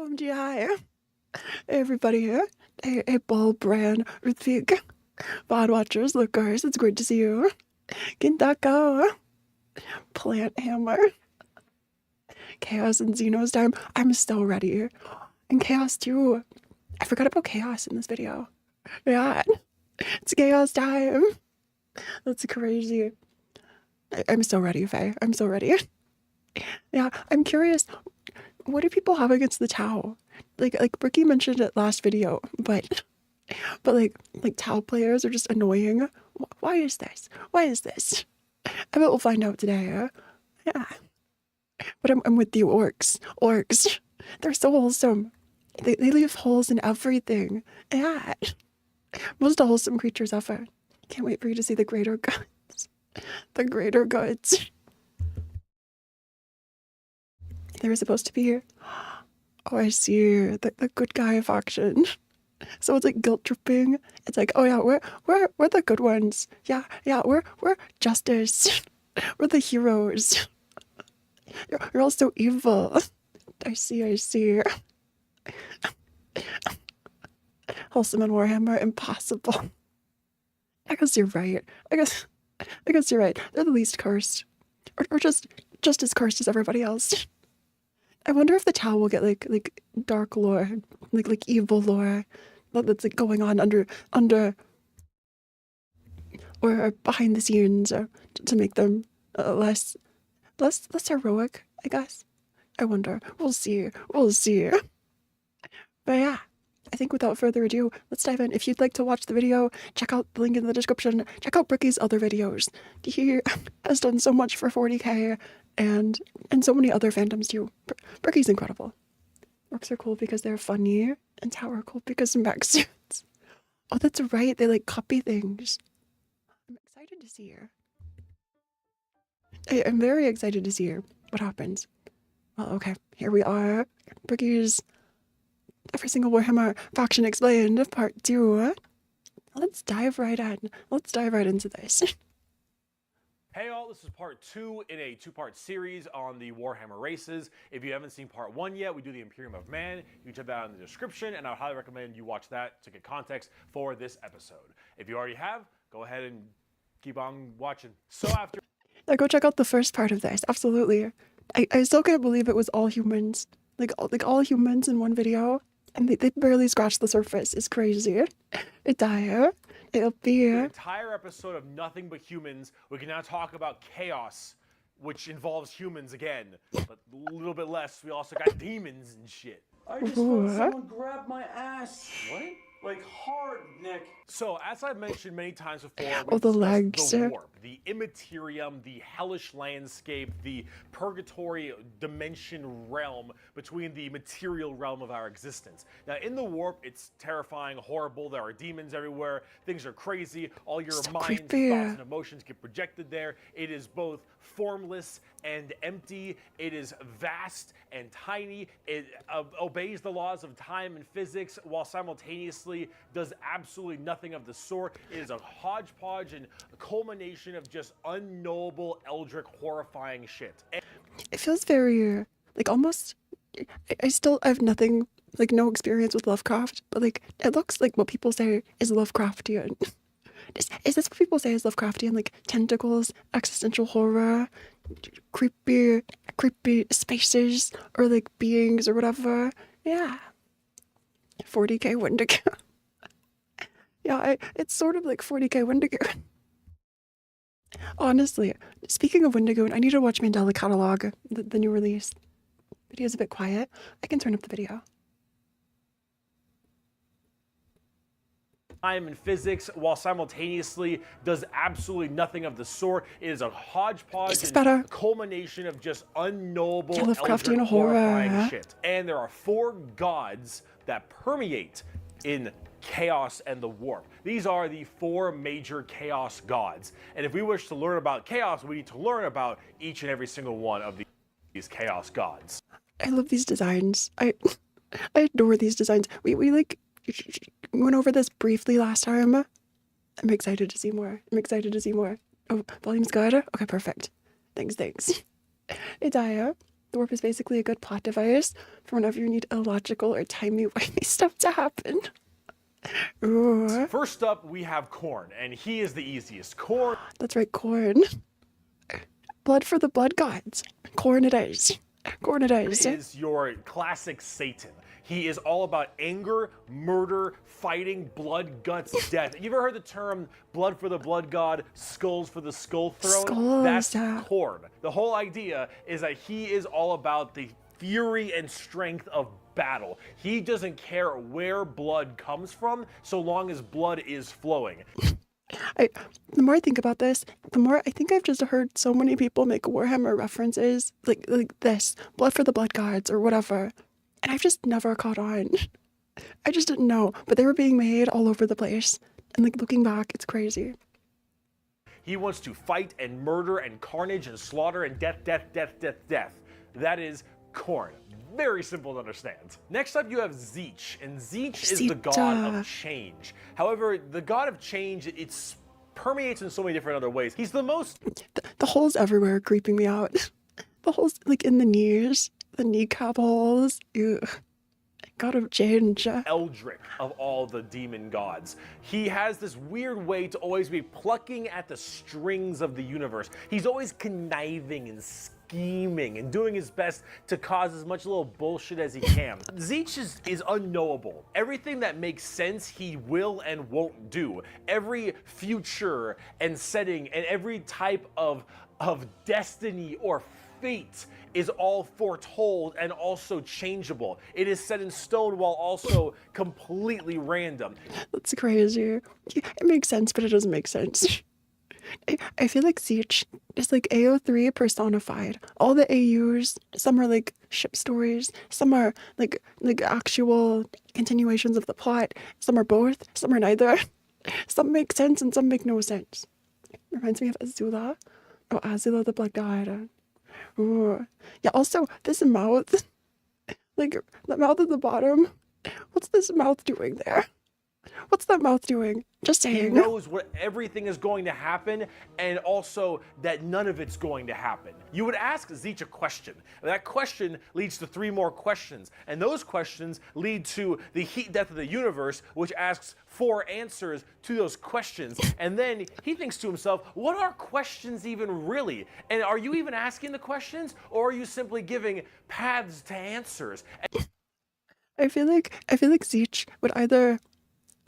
OMG, hi. Hey, everybody here. Hey, Ball, Bran, Ruthvik, VOD watchers, lookers, it's great to see you. Gindako, Plant Hammer, Chaos and Xeno's time. I'm still ready. And Chaos too. I forgot about Chaos in this video. Yeah, it's Chaos time. That's crazy. I'm so ready, Faye. I'm so ready. Yeah, I'm curious. What do people have against the Tau? Like Bricky mentioned it last video, but like Tau players are just annoying. Why is this? Why is this? I bet we'll find out today. Yeah. But I'm with you, orcs. Orcs. They're so wholesome. They leave holes in everything. Yeah. Most wholesome creatures ever. Can't wait for you to see the greater goods. The greater goods. They were supposed to be here. Oh, I see. The good guy faction. So it's like guilt tripping. It's like, oh yeah, we're the good ones. Yeah, we're justice. We're the heroes. You're all so evil. I see. Wholesome and Warhammer, impossible. I guess you're right. I guess you're right. They're the least cursed. Or just as cursed as everybody else. I wonder if the Tau will get like dark lore, like evil lore that's like going on under or behind the scenes to make them less heroic, I guess. I wonder. We'll see. But yeah, I think without further ado, let's dive in. If you'd like to watch the video, check out the link in the description. Check out Bricky's other videos. He has done so much for 40k and so many other fandoms too. Bricky's incredible. Orcs are cool because they're funny, and Tau are cool because of mech suits. Oh, that's right. They like copy things. I'm excited to see her. I'm very excited to see her. What happens? Well, okay, here we are. Bricky's every single Warhammer faction explained, part 2. Let's dive right in. Let's dive right into this. Hey all, this is part 2 in a 2-part series on the Warhammer races. If you haven't seen part 1 yet, we do the Imperium of Man. You can check that out in the description, and I would highly recommend you watch that to get context for this episode. If you already have, go ahead and keep on watching. So after... Yeah, go check out the first part of this, absolutely. I still can't believe it was all humans. Like all humans in one video. And they barely scratched the surface. It's crazy. It'll be an entire episode of nothing but humans. We can now talk about chaos, which involves humans again, but a little bit less. We also got demons and shit. I just felt someone grab my ass. What? Like hard, Nick. So, as I've mentioned many times before, oh, the legs. The warp, the immaterium, the hellish landscape, the purgatory dimension realm between the material realm of our existence. Now, in the warp, it's terrifying, horrible. There are demons everywhere. Things are crazy. All your so minds, creepy. thoughts, and emotions get projected there. It is both formless and empty. It is vast and tiny. It obeys the laws of time and physics while simultaneously does absolutely nothing of the sort. It is a hodgepodge and a culmination of just unknowable, eldritch, horrifying shit. It feels very, like, almost, I have nothing, like, no experience with Lovecraft, but, like, it looks like what people say is Lovecraftian. Is this what people say is Lovecraftian? Like, tentacles, existential horror, creepy spaces, or, like, beings or whatever? Yeah. 40k Wendigo. Yeah, it's sort of like 40k Wendigo. Honestly, speaking of Wendigo, I need to watch Mandela Catalog, the new release. Video's a bit quiet. I can turn up the video. Time and physics while simultaneously does absolutely nothing of the sort. It is a hodgepodge and a culmination of just unknowable, Lovecraftian horrifying horror shit. And there are 4 gods that permeate in chaos and the warp. These are the 4 major chaos gods. And if we wish to learn about chaos, we need to learn about each and every single one of these chaos gods. I love these designs. I adore these designs. We like went over this briefly last time. I'm excited to see more. Oh, volume's good? Okay, perfect. Thanks. It's Aya. The warp is basically a good plot device for whenever you need illogical or timey-wimey stuff to happen. Ooh. First up, we have Khorne, and he is the easiest. Khorne That's right, corn. Blood for the blood gods. Corn it is. Corn it is. is your classic Satan. He is all about anger, murder, fighting, blood, guts, death. You ever heard the term blood for the blood god, skulls for the skull throne? Skulls, That's yeah. Khorne. The whole idea is that he is all about the fury and strength of battle. He doesn't care where blood comes from, so long as blood is flowing. The more I think about this, the more I think I've just heard so many people make Warhammer references like this, blood for the blood gods or whatever, and I've just never caught on. I just didn't know, but they were being made all over the place, and like looking back, it's crazy. He wants to fight and murder and carnage and slaughter and death, death, death, death, death. That is Khorne. Very simple to understand. Next up, you have Tzeentch, and Tzeentch is the god of change. However, the god of change, it permeates in so many different other ways. He's the most... The holes everywhere are creeping me out. The holes, like, in the knees, the kneecap holes. Ew. God of change. Eldritch of all the demon gods. He has this weird way to always be plucking at the strings of the universe. He's always conniving and scheming and doing his best to cause as much little bullshit as he can. Tzeentch is unknowable. Everything that makes sense, he will and won't do. Every future and setting and every type of destiny or fate is all foretold and also changeable. It is set in stone while also completely random. That's crazy. It makes sense, but it doesn't make sense. I feel like Tzeentch is like AO3 personified. All the AUs, some are like ship stories, some are like actual continuations of the plot, some are both, some are neither. Some make sense and some make no sense. Reminds me of Azula. Oh, Azula the Blood God. Ooh. Yeah, also, this mouth, like the mouth at the bottom, what's this mouth doing there? What's that mouth doing? Just saying. He knows what everything is going to happen and also that none of it's going to happen. You would ask Tzeentch a question. That question leads to 3 more questions. And those questions lead to the heat death of the universe, which asks 4 answers to those questions. And then he thinks to himself, what are questions even really? And are you even asking the questions, or are you simply giving paths to answers? I feel like Tzeentch would either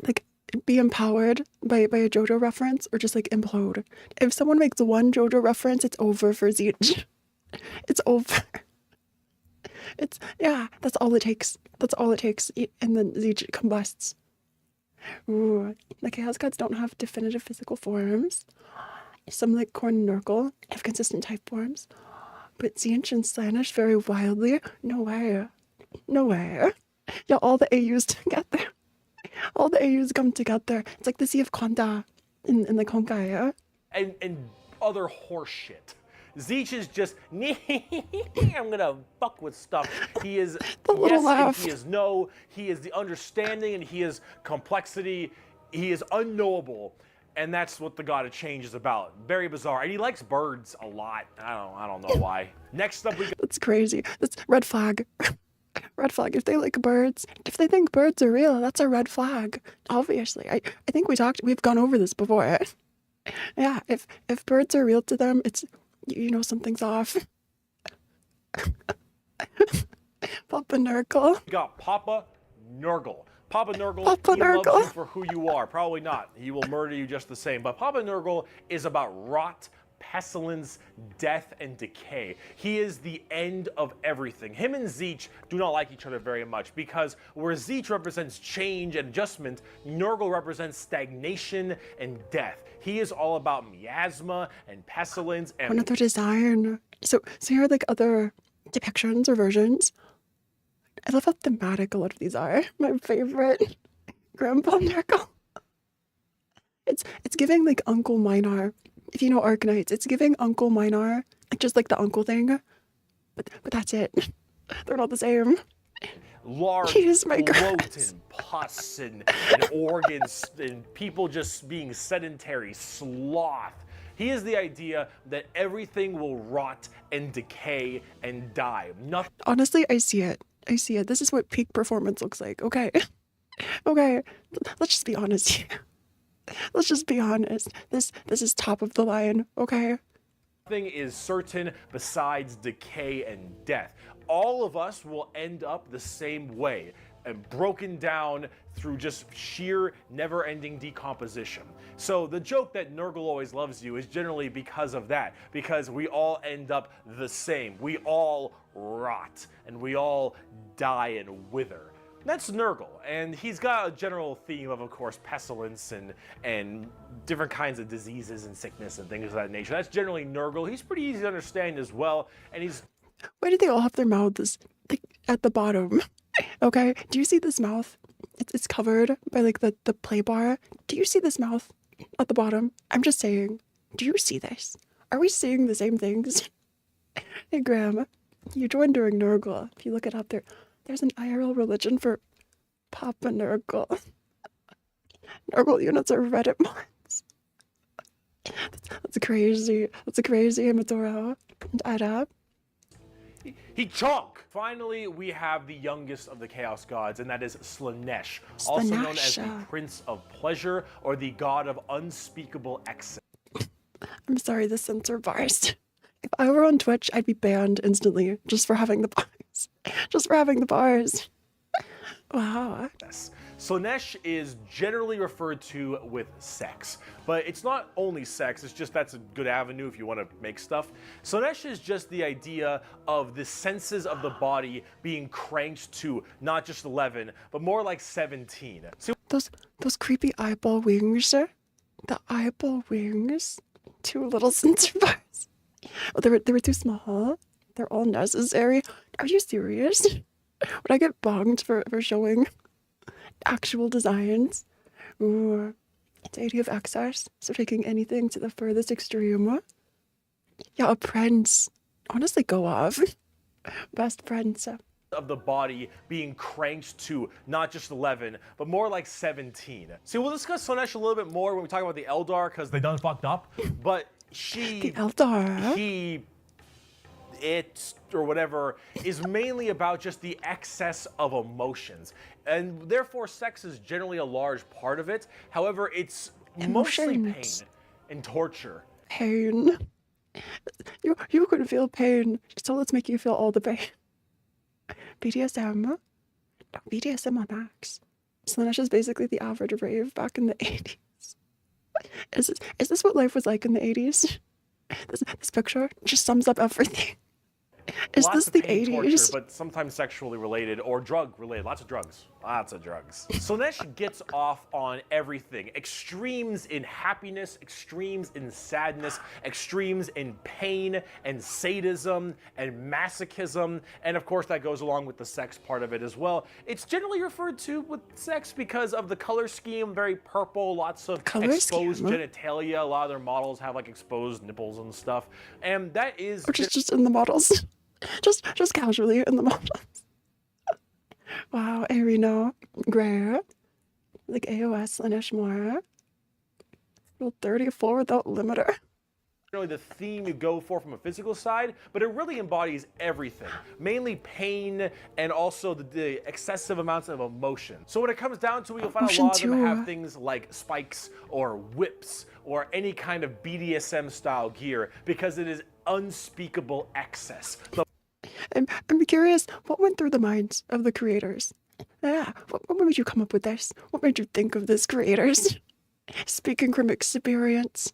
like be empowered by a JoJo reference or just like implode. If someone makes one JoJo reference, it's over for Tzeentch. It's over. It's, yeah, that's all it takes. That's all it takes. And then Tzeentch combusts. Ooh, the Chaos Gods don't have definitive physical forms. Some like Khorne and Nurgle have consistent type forms. But Tzeentch and Slaanesh vary wildly. No way. No way. Yeah, all the AUs together. All the AUs come together. It's like the Sea of Konda in like Honkai. And other horse shit. Tzeentch is just, I'm gonna fuck with stuff. He is The little yes laugh. and he is no. He is the understanding and he is complexity. He is unknowable. And that's what the God of Change is about. Very bizarre. And he likes birds a lot. I don't know why. Next up we got That's crazy. That's red flag. Red flag. If they like birds, if they think birds are real, that's a red flag. Obviously. I think we've gone over this before. Yeah, if birds are real to them, it's, you know, something's off. Papa Nurgle. We got Papa Nurgle. Papa Nurgle, Papa he loves Nurgle. you for who you are. Probably not. He will murder you just the same. But Papa Nurgle is about rot, pestilence, death, and decay. He is the end of everything. Him and Tzeentch do not like each other very much because where Tzeentch represents change and adjustment, Nurgle represents stagnation and death. He is all about miasma and pestilence and Another design. So here are like other depictions or versions. I love how thematic a lot of these are. My favorite, Grandpa Nurgle. It's giving like Uncle Minar. If you know Arknights, it's giving Uncle Minar, like just like the uncle thing. But that's it. They're not the same. large He's my bloat grass. and pus and organs and people just being sedentary, sloth. He is the idea that everything will rot and decay and die. Nothing Honestly, I see it. I see it. This is what peak performance looks like. Okay. Okay. Let's just be honest here. Let's just be honest. This is top of the line, okay? Nothing is certain besides decay and death. All of us will end up the same way, and broken down through just sheer never-ending decomposition. So the joke that Nurgle always loves you is generally because of that, because we all end up the same. We all rot, and we all die and wither. That's Nurgle, and he's got a general theme of course, pestilence and different kinds of diseases and sickness and things of that nature. That's generally Nurgle. He's pretty easy to understand as well, and he's... Why do they all have their mouths like, at the bottom? Okay, do you see this mouth? It's covered by like the play bar. Do you see this mouth at the bottom? I'm just saying, do you see this? Are we seeing the same things? Hey Graham, you joined during Nurgle. If you look it up there, there's an IRL religion for Papa Nurgle. Nurgle units are Reddit mods. That's crazy. That's a crazy Amadora and Ada. He chonk! Finally, we have the youngest of the Chaos Gods, and that is Slaanesh, also known as the Prince of Pleasure, or the God of Unspeakable Excess. I'm sorry, the censor bars. If I were on Twitch, I'd be banned instantly just for having the bars. Just for having the bars. Wow. Slaanesh is generally referred to with sex, but it's not only sex, it's just that's a good avenue if you want to make stuff. Slaanesh is just the idea of the senses of the body being cranked to not just 11, but more like 17. So those creepy eyeball wings, the eyeball wings, 2 little censor bars. Oh, they were too small. They're all necessary. Are you serious? Would I get bonged for showing actual designs? Ooh, deity of excess, so taking anything to the furthest extreme. Yeah, a prince. Honestly, go off. Best prince. Of the body being cranked to not just 11, but more like 17. See, we'll discuss Slaanesh a little bit more when we talk about the Eldar, because they done fucked up, but The Eldar. It, or whatever, is mainly about just the excess of emotions. And therefore, sex is generally a large part of it. However, it's mostly pain and torture. Pain. You could feel pain, so let's make you feel all the pain. BDSM? No, BDSM on max. Slaanesh is basically the average rave back in the 80s. Is this what life was like in the 80s? This picture just sums up everything. Is Lots this of the pain, 80s? torture, but sometimes sexually related or drug related. Lots of drugs. Lots of drugs. Slaanesh gets off on everything. Extremes in happiness, extremes in sadness, extremes in pain and sadism and masochism. And of course that goes along with the sex part of it as well. It's generally referred to with sex because of the color scheme, very purple, lots of exposed genitalia. A lot of their models have like exposed nipples and stuff. And that is... Or just in the models. Just casually in the models. Wow, Arino, Gray, like AOS, Slaanesh more. Rule 34 without limiter. Really the theme you go for from a physical side, but it really embodies everything. Mainly pain and also the excessive amounts of emotion. So when it comes down to it, you'll find a lot of them have things like spikes or whips or any kind of BDSM style gear because it is unspeakable excess. I'm curious, what went through the minds of the creators? Yeah, what made you come up with this? What made you think of this, creators? Speaking from experience.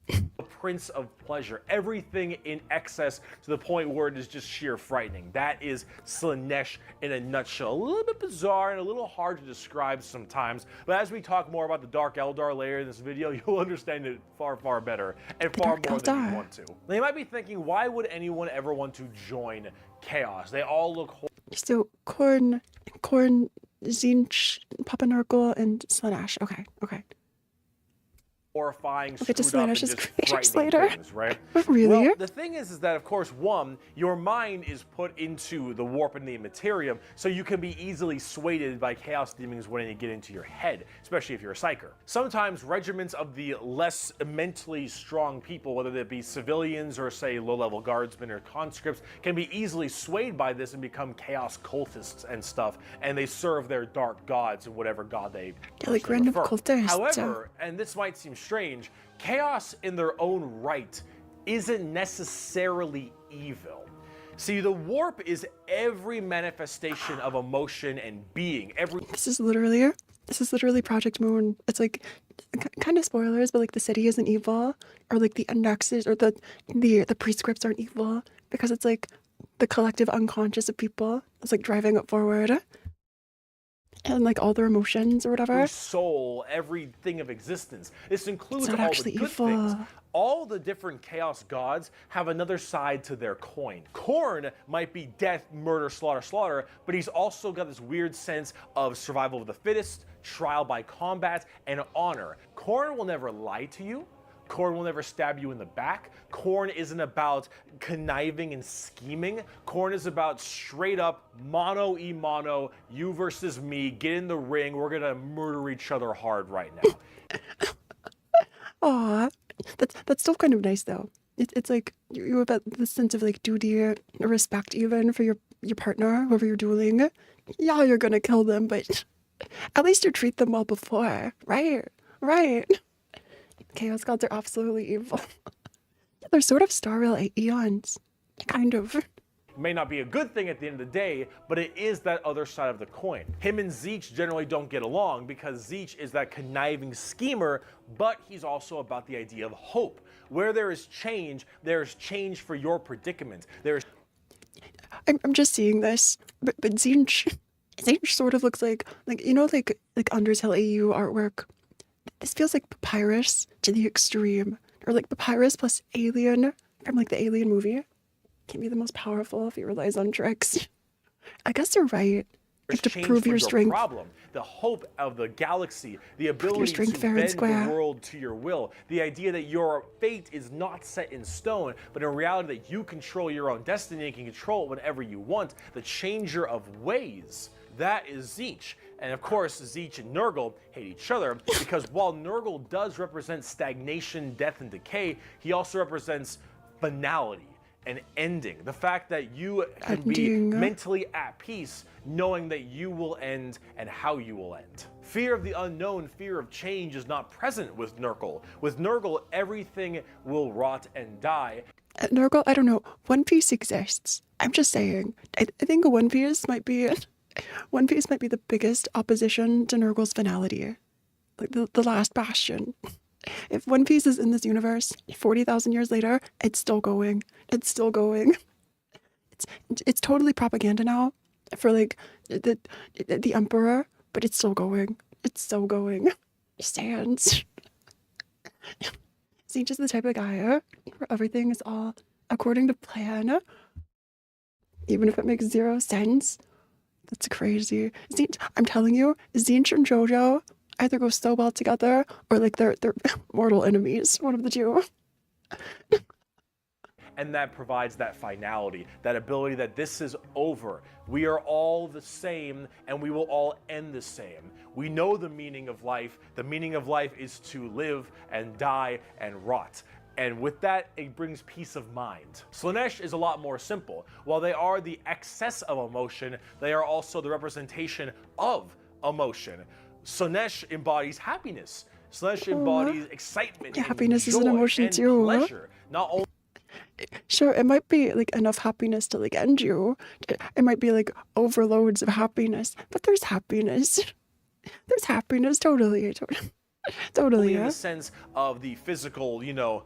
The Prince of Pleasure, everything in excess to the point where it is just sheer frightening. That is Slaanesh in a nutshell. A little bit bizarre and a little hard to describe sometimes, but as we talk more about the Dark Eldar later in this video, you'll understand it far, far better and far more than you want to. Now, you might be thinking, why would anyone ever want to join Chaos? They all look horrible. So, Korn, Zinch, Papa Nurgle, and Slaanesh. Okay. horrifying, Look at the screwed up, and Slanish's just creatures frightening later. things, right? Really? Well, the thing is that, of course, one, your mind is put into the warp and the materium, so you can be easily swayed by chaos demons when they get into your head, especially if you're a psyker. Sometimes regiments of the less mentally strong people, whether they be civilians or, say, low-level guardsmen or conscripts, can be easily swayed by this and become chaos cultists and stuff, and they serve their dark gods and whatever god they like random prefer. cultists. However, and this might seem strange, chaos in their own right isn't necessarily evil. See, the warp is every manifestation of emotion and being. This is literally Project Moon. It's like kind of spoilers, but like the city isn't evil, or like the indexes or the prescripts aren't evil, because it's like the collective unconscious of people. It's like driving it forward. And like all their emotions or whatever. Every soul, everything of existence. This includes all the good evil. things. All the different chaos gods have another side to their coin. Khorne might be death, murder, slaughter, slaughter, but he's also got this weird sense of survival of the fittest, trial by combat, and honor. Khorne will never lie to you. Khorne will never stab you in the back. Khorne isn't about conniving and scheming. Khorne is about straight up mano e mano, you versus me, get in the ring, we're gonna murder each other hard right now. Aw, that's still kind of nice though. It's like you have the sense of like duty or respect even for your partner, whoever you're dueling. Yeah, you're gonna kill them, but at least you treat them well before, right? Right. Chaos gods are absolutely evil. They're sort of Star Rail eons. Kind of. It may not be a good thing at the end of the day, but it is that other side of the coin. Him and Tzeentch generally don't get along because Tzeentch is that conniving schemer, but he's also about the idea of hope. Where there is change for your predicament. I'm just seeing this, but Tzeentch sort of looks like you know like Undertale AU artwork. This feels like Papyrus to the extreme, or like Papyrus plus Alien from like the Alien movie. Can't be the most powerful if he relies on tricks. I guess you're right. You have to prove your strength. Problem, the hope of the galaxy, the ability to bend the world to your will, the idea that your fate is not set in stone, but in reality that you control your own destiny and can control it whenever you want, the changer of ways. That is Tzeentch. And of course, Tzeentch and Nurgle hate each other because while Nurgle does represent stagnation, death, and decay, he also represents finality and ending. The fact that you can be mentally at peace knowing that you will end and how you will end. Fear of the unknown, fear of change is not present with Nurgle. With Nurgle, everything will rot and die. Nurgle, I don't know. One Piece exists. I'm just saying. I think One Piece might be the biggest opposition to Nurgle's finality. Like the last bastion. If One Piece is in this universe 40,000 years later, it's still going. It's still going. It's totally propaganda now for like the Emperor, but it's still going. It's still going. It stands. Tzeentch is the type of guy where everything is all according to plan, even if it makes zero sense. That's crazy. Tzeentch, I'm telling you, Tzeentch and JoJo either go so well together or like they're mortal enemies, one of the two. And that provides that finality, that ability that this is over. We are all the same and we will all end the same. We know the meaning of life. The meaning of life is to live and die and rot. And with that, it brings peace of mind. Slaanesh is a lot more simple. While they are the excess of emotion, they are also the representation of emotion. Slaanesh embodies happiness. Slaanesh embodies excitement, yeah, and happiness is an joy emotion and too. pleasure. Not only Sure, it might be like enough happiness to like end you. It might be like overloads of happiness, but there's happiness. There's happiness, totally. Totally, in yeah. the sense of the physical, you know,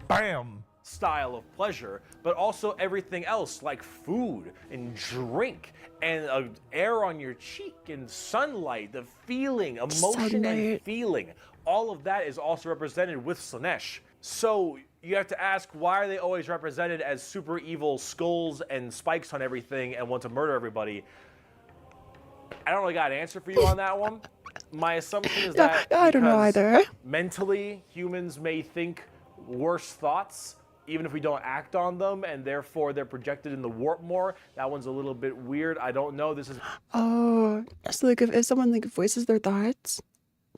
bam style of pleasure, but also everything else like food and drink and air on your cheek and sunlight, the feeling, emotion and feeling. All of that is also represented with Slaanesh. So you have to ask, why are they always represented as super evil skulls and spikes on everything and want to murder everybody? I don't really got an answer for you on that one. My assumption is Yeah, that I don't know because either. mentally humans may think worse thoughts even if we don't act on them, and therefore they're projected in the warp more. That one's a little bit weird. I don't know. This is Oh, so like if someone like voices their thoughts,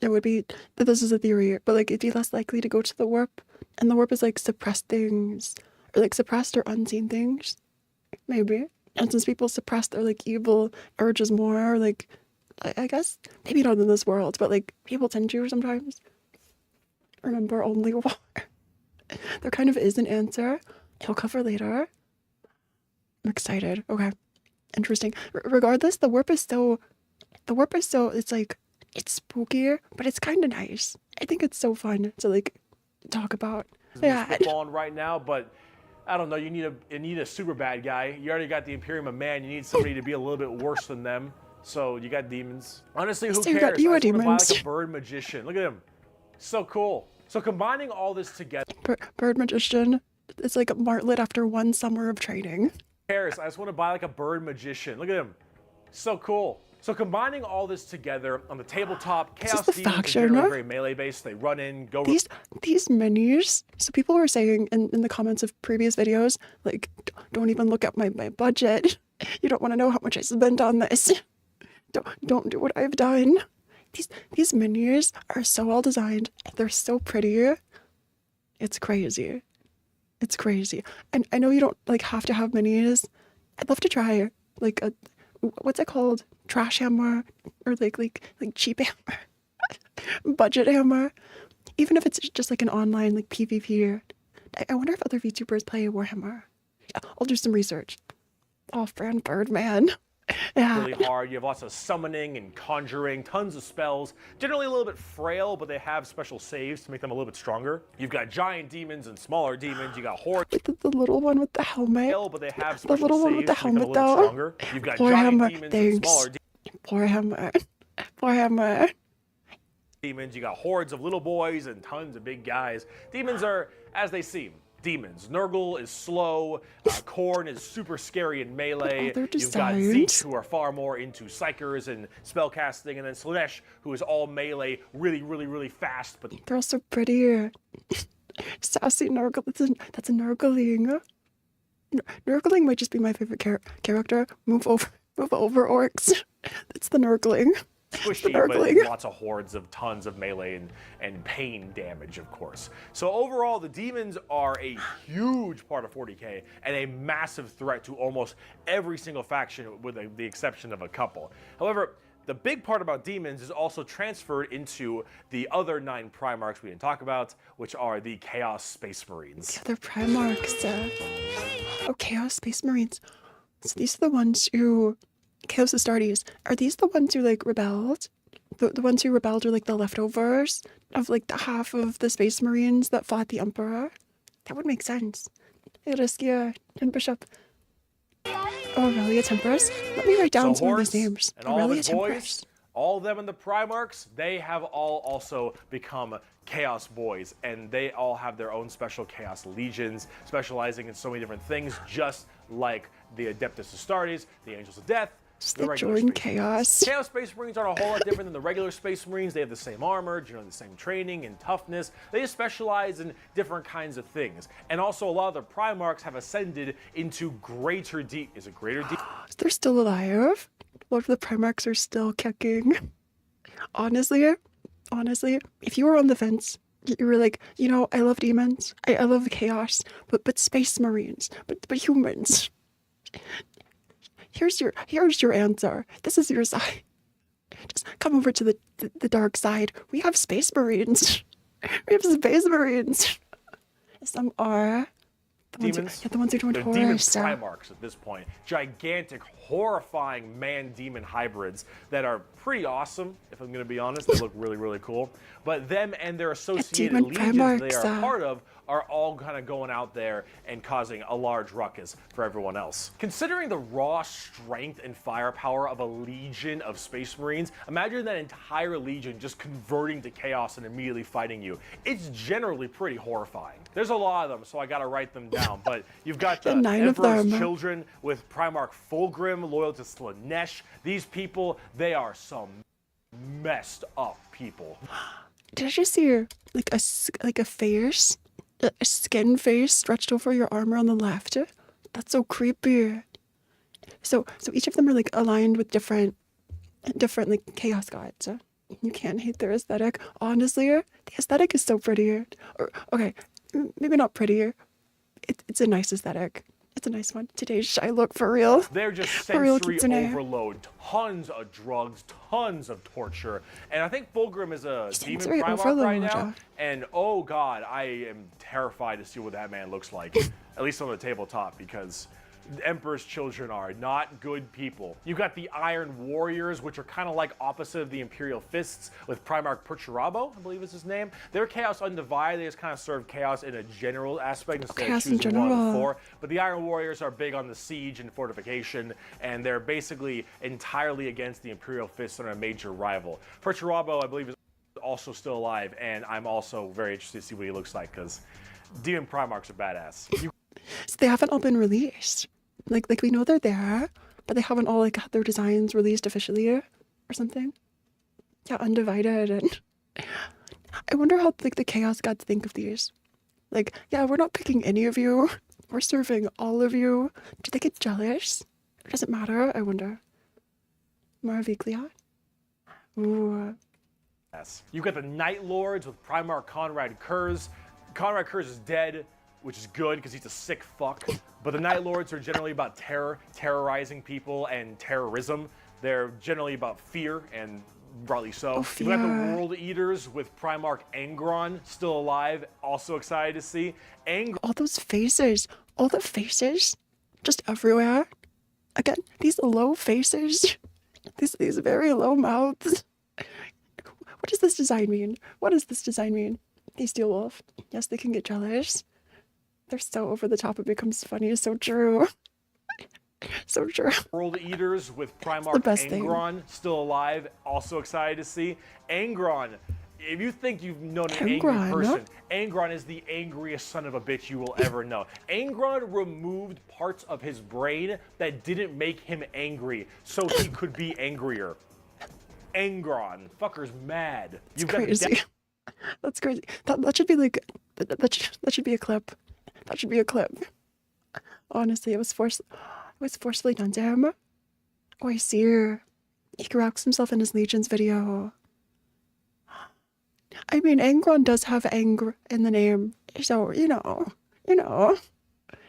it would be, this is a theory, but like it'd be less likely to go to the warp, and the warp is like suppressed things, or like suppressed or unseen things, maybe. And since people suppress their like evil urges more, or like I guess maybe not in this world, but like people tend to sometimes. Remember only war. There kind of is an answer. He'll cover later. I'm excited. Okay. Interesting. Regardless, the warp is so, it's like, it's spooky, but it's kind of nice. I think it's so fun to like talk about. Yeah. spitballing right now, but I don't know. You need a super bad guy. You already got the Imperium of Man. You need somebody to be a little bit worse than them. So you got demons. Honestly, who So you cares? got- you I are just wanna buy demons. like a bird magician. Look at him. So cool. So combining all this together, Bird magician. It's like a martlet after one summer of training. Paris, I just want to buy like a bird magician. Look at him. So cool. So combining all this together on the tabletop, This is Chaos the Demons are faction, generally huh? very melee based. They run in, go. These minis. So people were saying in the comments of previous videos, like, don't even look at my budget. You don't want to know how much I spent on this. Don't do what I've done. These minis are so well designed. They're so pretty. It's crazy. It's crazy. And I know you don't like have to have minis. I'd love to try like a, what's it called? Trash hammer, or like cheap hammer. Budget hammer. Even if it's just like an online like PvP. I wonder if other VTubers play Warhammer. Yeah, I'll do some research. Oh, Fran Birdman. Yeah. Really hard. You have lots of summoning and conjuring, tons of spells. Generally a little bit frail, but they have special saves to make them a little bit stronger. You've got giant demons and smaller demons. You got horde. Wait, the little one with the helmet. But they have The special little one with the saves to make them a helmet, little bit though. stronger. You've got Poor giant Hammer. demons and Thanks. smaller Poor Hammer. Poor Hammer. demons. You got hordes of little boys and tons of big guys. Demons are as they seem. Demons. Nurgle is slow. Khorne is super scary in melee. Other You've got designs. Zeech, who are far more into psychers and spellcasting, and then Slanesh, who is all melee, really fast. But They're all so pretty. Sassy Nurgle. That's a Nurgling. Nurgling might just be my favorite character. Move over, orcs. It's the Nurgling. squishy, Nurgling. but lots of hordes of tons of melee and pain damage, of course. So overall, the demons are a huge part of 40k and a massive threat to almost every single faction, with the exception of a couple. However, the big part about demons is also transferred into the other 9 Primarchs we didn't talk about, which are the Chaos Space Marines. Yeah, they're Primarchs. Oh, Chaos Space Marines. So these are the ones who, Chaos Astartes, are these the ones who like rebelled? The ones who rebelled are like the leftovers of like the half of the Space Marines that fought the Emperor? That would make sense. Eriskia and Bishop. Aurelia Temperis. Let me write down some of these names. And all Aurelia his boys, all of them in the Primarchs, they have all also become Chaos Boys, and they all have their own special Chaos Legions, specializing in so many different things, just like the Adeptus Astartes, the Angels of Death, Just the like regular join Space Chaos. Chaos Space Marines aren't a whole lot different than the regular Space Marines. They have the same armor, generally the same training and toughness. They just specialize in different kinds of things. And also a lot of the Primarchs have ascended into greater deep. Is it greater deep? They're still alive. A lot of the Primarchs are still kicking. Honestly, if you were on the fence, you were like, you know, I love demons, I love chaos, but Space Marines, but humans. Here's your answer. This is your side. Just come over to the dark side. We have Space Marines. We have Space Marines. Some are Demons? the ones who don't They're demon horse. Primarchs at this point. Gigantic, horrifying man-demon hybrids that are pretty awesome, if I'm going to be honest. They look really cool. But them and their associated demon legions they Primarchs, are a part of are all kind of going out there and causing a large ruckus for everyone else. Considering the raw strength and firepower of a legion of Space Marines, imagine that entire legion just converting to chaos and immediately fighting you. It's generally pretty horrifying. There's a lot of them, so I gotta write them down, but you've got the 9 of Emperor's them. children with Primarch Fulgrim, loyal to Slanesh. These people, they are some messed up people. Did I just see like a face, a skin face stretched over your armor on the left? That's so creepy. So each of them are like aligned with different like chaos gods. You can't hate their aesthetic. Honestly, the aesthetic is so pretty. Or okay, maybe not pretty. It's a nice aesthetic. It's a nice one. Today's shy look for real. They're just For real, sensory Kitsune. overload, tons of drugs, tons of torture. And I think Fulgrim is a demon Sensory Primarch overload. right now. And oh god, I am terrified to see what that man looks like. At least on the tabletop, because Emperor's children are not good people. You've got the Iron Warriors, which are kind of like opposite of the Imperial Fists, with Primarch Perturabo, I believe is his name. They're Chaos Undivided. They just kind of serve chaos in a general aspect instead Chaos of in choosing one of the general. four. But the Iron Warriors are big on the siege and fortification, and they're basically entirely against the Imperial Fists and are a major rival. Perturabo, I believe, is also still alive, and I'm also very interested to see what he looks like, because Demon Primarchs are badass. So they haven't all been released. Like we know they're there, but they haven't all like had their designs released officially or something. Yeah, Undivided, and I wonder how like the Chaos Gods think of these. Like, yeah, we're not picking any of you. We're serving all of you. Do they get jealous? Or does it matter? I wonder. Maraviglia? Ooh. Yes. You've got the Night Lords with Primarch Conrad Kurz. Conrad Kurz is dead, which is good because he's a sick fuck. But the Night Lords are generally about terrorizing people and terrorism. They're generally about fear, and rightly so. Oh, You've got the fear. World Eaters with Primarch Angron, still alive, also excited to see. All those faces. All the faces. Just everywhere. Again, these low faces. These very low mouths. What does this design mean? What does this design mean? They Steel Wolf. Yes, they can get jealous. They're so over the top it becomes funny. It's so true. So true. World Eaters with Primarch best thing. Angron, still alive, also excited to see. Angron, if you think you've known an angry Angron, person, Angron is the angriest son of a bitch you will ever know. Angron removed parts of his brain that didn't make him angry, so he could be angrier. Angron, fucker's mad. You've got the Crazy. That's crazy. That should be like that should be a clip. That should be a clip. Honestly, it was forcefully done to him. Oh, I see her. He corrects himself in his Legions video. I mean, Angron does have anger in the name, so you know,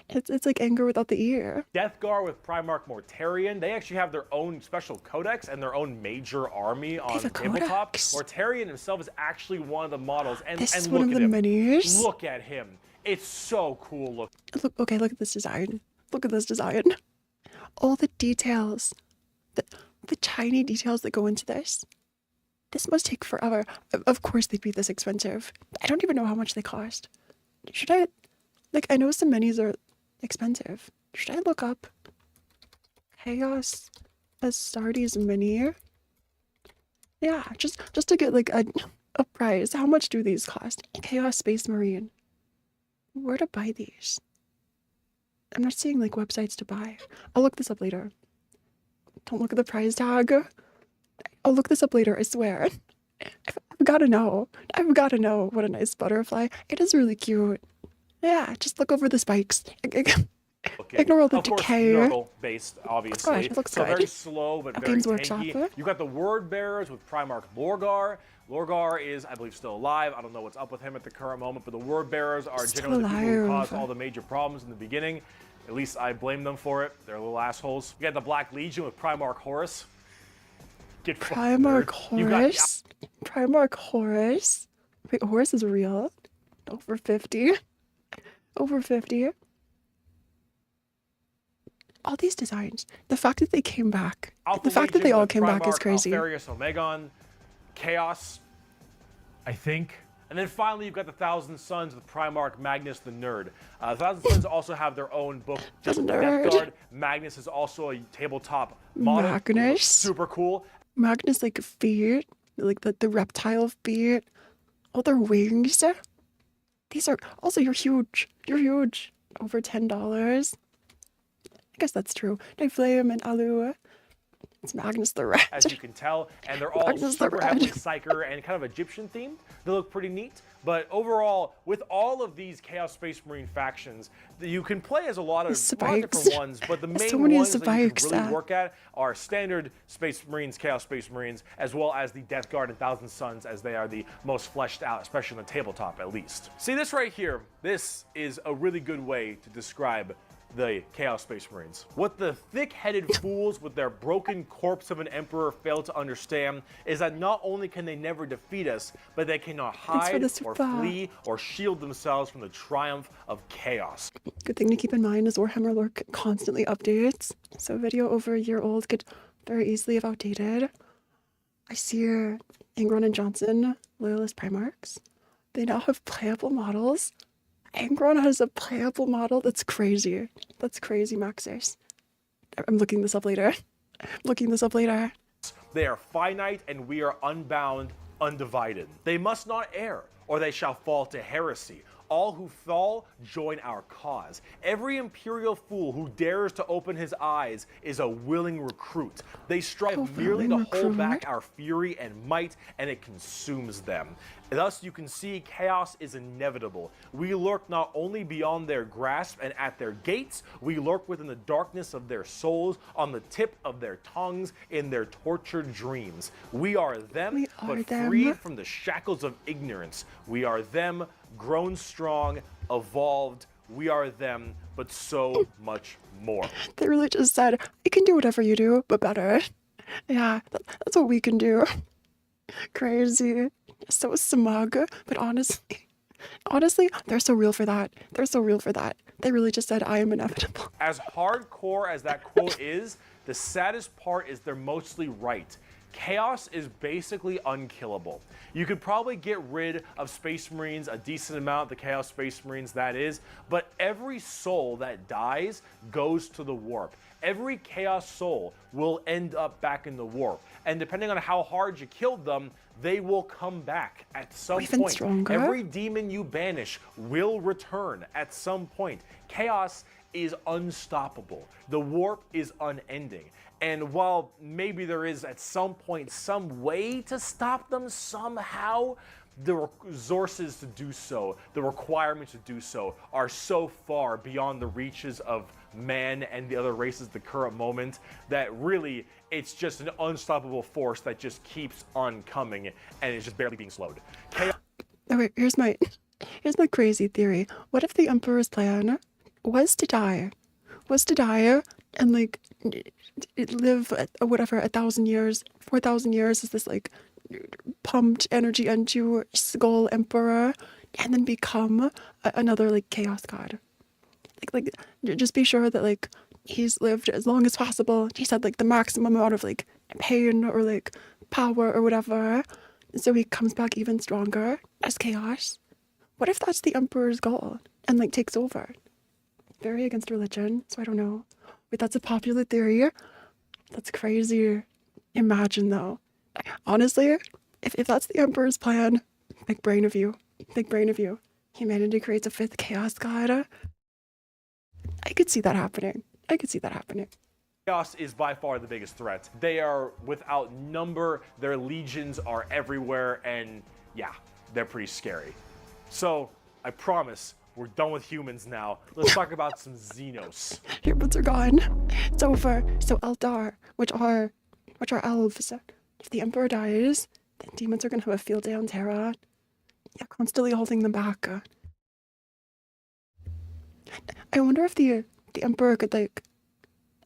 it's like anger without the ear. Deathgar with Primarch Mortarion. They actually have their own special codex and their own major army on have a tabletop. codex? Mortarion himself is actually one of the models, and This is look one of at the him. minis. Look at him. It's so cool looking. Look, okay, look at this design. Look at this design. All the details, the tiny details that go into this. This must take forever. Of course they'd be this expensive. I don't even know how much they cost. Should I, like, I know some minis are expensive. Should I look up Chaos Astartes mini? Yeah, just to get like a price. How much do these cost? Chaos Space Marine. Where to buy these? I'm not seeing like websites to buy. I'll look this up later. Don't look at the price tag. I'll look this up later, I swear. I've gotta know. I've gotta know what a nice butterfly. It is really cute. Yeah, just look over the spikes. Ignore all the Of course, decay. Nurgle based, obviously. It looks so good. very slow, but very Games tanky. Workshop. You've got the Word Bearers with Primarch Lorgar. Lorgar is, I believe, still alive. I don't know what's up with him at the current moment, but the Word Bearers are Still generally the people who alive. caused all the major problems in the beginning. At least I blame them for it. They're little assholes. You got the Black Legion with Primarch Horus. Get fucked, Primarch nerd. You got the Horus? Primarch Horus? Wait, Horus is real? Over 50? Over 50? All these designs. The fact that they came back. Alpha The fact that they Legion all with came back is Primarch crazy. Alfarius Omegon, Chaos, I think. And then finally, you've got the Thousand Sons with Primarch Magnus the Nerd. The Thousand Sons also have their own book, just The with nerd. Death Guard. Magnus is also a tabletop model. Magnus? Super cool. Magnus like feet, like the reptile feet, all their wings. These are also you're huge. You're huge. Over $10. I guess that's true. Flame and Alu. It's Magnus the Red. as you can tell, and they're all Magnus the super Red. heavily psyker and kind of Egyptian themed. They look pretty neat, but overall, with all of these Chaos Space Marine factions, you can play as a lot of different ones, but the main So many ones that you spikes, can really work at are standard Space Marines, Chaos Space Marines, as well as the Death Guard and Thousand Suns, as they are the most fleshed out, especially on the tabletop at least. See this right here? This is a really good way to describe the Chaos Space Marines. What the thick-headed fools with their broken corpse of an emperor fail to understand is that not only can they never defeat us, but they cannot hide or flee or shield themselves from the triumph of chaos. Good thing to keep in mind is Warhammer lore constantly updates, so a video over a year old could very easily have outdated. I see Angron and Johnson, Loyalist Primarchs. They now have playable models. Angron has a playable model. That's crazy. That's crazy, Maxis. I'm looking this up later. They are finite and we are unbound, undivided. They must not err, or they shall fall to heresy. All who fall join our cause. Every imperial fool who dares to open his eyes is a willing recruit. They strive merely to hold back our fury and might, and it consumes them. Thus, you can see chaos is inevitable. We lurk not only beyond their grasp and at their gates, we lurk within the darkness of their souls, on the tip of their tongues, in their tortured dreams. We are them, but freed from the shackles of ignorance. We are them, grown strong, evolved. We are them, but so much more. They really just said, you can do whatever you do, but better. Yeah, that's what we can do. Crazy. So smug, but honestly, they're so real for that. They really just said, I am inevitable. As hardcore as that quote is, the saddest part is they're mostly right. Chaos is basically unkillable. You could probably get rid of Space Marines, a decent amount, the Chaos Space Marines that is, but every soul that dies goes to the warp. Every Chaos soul will end up back in the warp. And depending on how hard you killed them, they will come back at some point. Stronger. Every demon you banish will return at some point. Chaos is unstoppable. The warp is unending. And while maybe there is at some point some way to stop them somehow, the resources to do so, the requirements to do so, are so far beyond the reaches of man and the other races at the current moment that really it's just an unstoppable force that just keeps on coming and is just barely being slowed. Okay, here's my crazy theory. What if the Emperor's plan was to die and like live whatever 1,000 years, 4,000 years as this like pumped energy into skull emperor, and then become another like chaos god. Like just be sure that like he's lived as long as possible. He's had like the maximum amount of like pain or like power or whatever, so he comes back even stronger as chaos. What if that's the emperor's goal and like takes over? Very against religion, so I don't know. Wait, that's a popular theory. That's crazy. Imagine though. Honestly, if that's the Emperor's plan, big brain of you. Humanity creates a 5th chaos god. I could see that happening. Chaos is by far the biggest threat. They are without number, their legions are everywhere, and yeah, they're pretty scary. So, I promise, we're done with humans now. Let's talk about some Xenos. Humans are gone. It's over. So Eldar, which are elves. If the Emperor dies, then demons are gonna have a field day on Terra. Yeah, constantly holding them back. I wonder if the Emperor could like.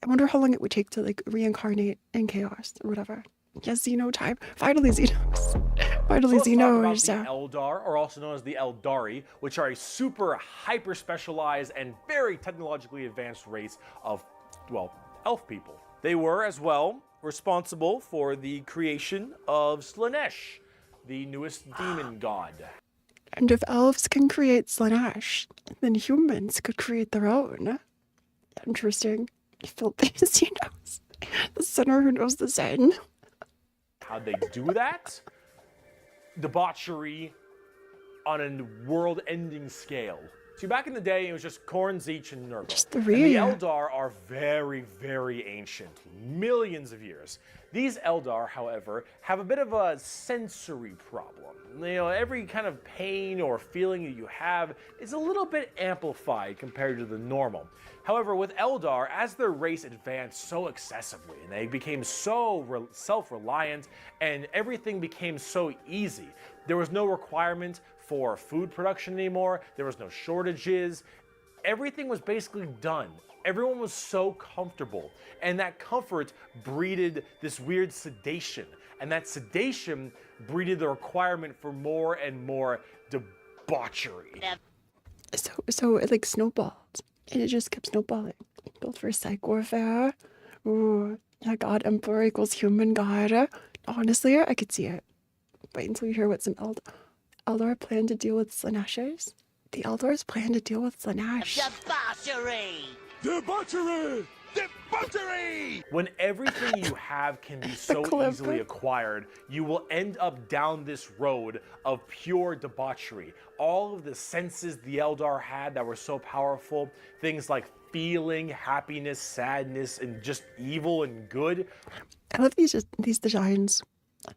I wonder how long it would take to like reincarnate in chaos or whatever. Yeah, Xeno time. Finally, Xenos. Finally, Xenos. The Eldar, or also known as the Eldari, which are a super hyper specialized and very technologically advanced race of, well, elf people. They were as well responsible for the creation of Slaanesh, the newest demon god. And if elves can create Slaanesh, then humans could create their own. Interesting. Filthy Xenos. The sinner who knows the sin. How'd they do that? Debauchery on a world-ending scale. See, back in the day, it was just Khorne, Tzeentch, and Nurgle. Just And three. the Eldar are very, very ancient, millions of years. These Eldar, however, have a bit of a sensory problem. You know, every kind of pain or feeling that you have is a little bit amplified compared to the normal. However, with Eldar, as their race advanced so excessively, and they became so self-reliant, and everything became so easy, there was no requirement for food production anymore, there was no shortages, everything was basically done. Everyone was so comfortable, and that comfort breeded this weird sedation, and that sedation breeded the requirement for more and more debauchery. So it like snowballed, and it just kept snowballing. Built for psych warfare. Ooh, yeah, God Emperor equals human God. Honestly, I could see it. Wait until you hear what some Eldar plan to deal with Slaaneshers. The Eldars plan to deal with Slaanesh. Debauchery! Debauchery! Debauchery! When everything you have can be so clip. easily acquired, you will end up down this road of pure debauchery. All of the senses the Eldar had that were so powerful, things like feeling, happiness, sadness, and just evil and good. I love these designs,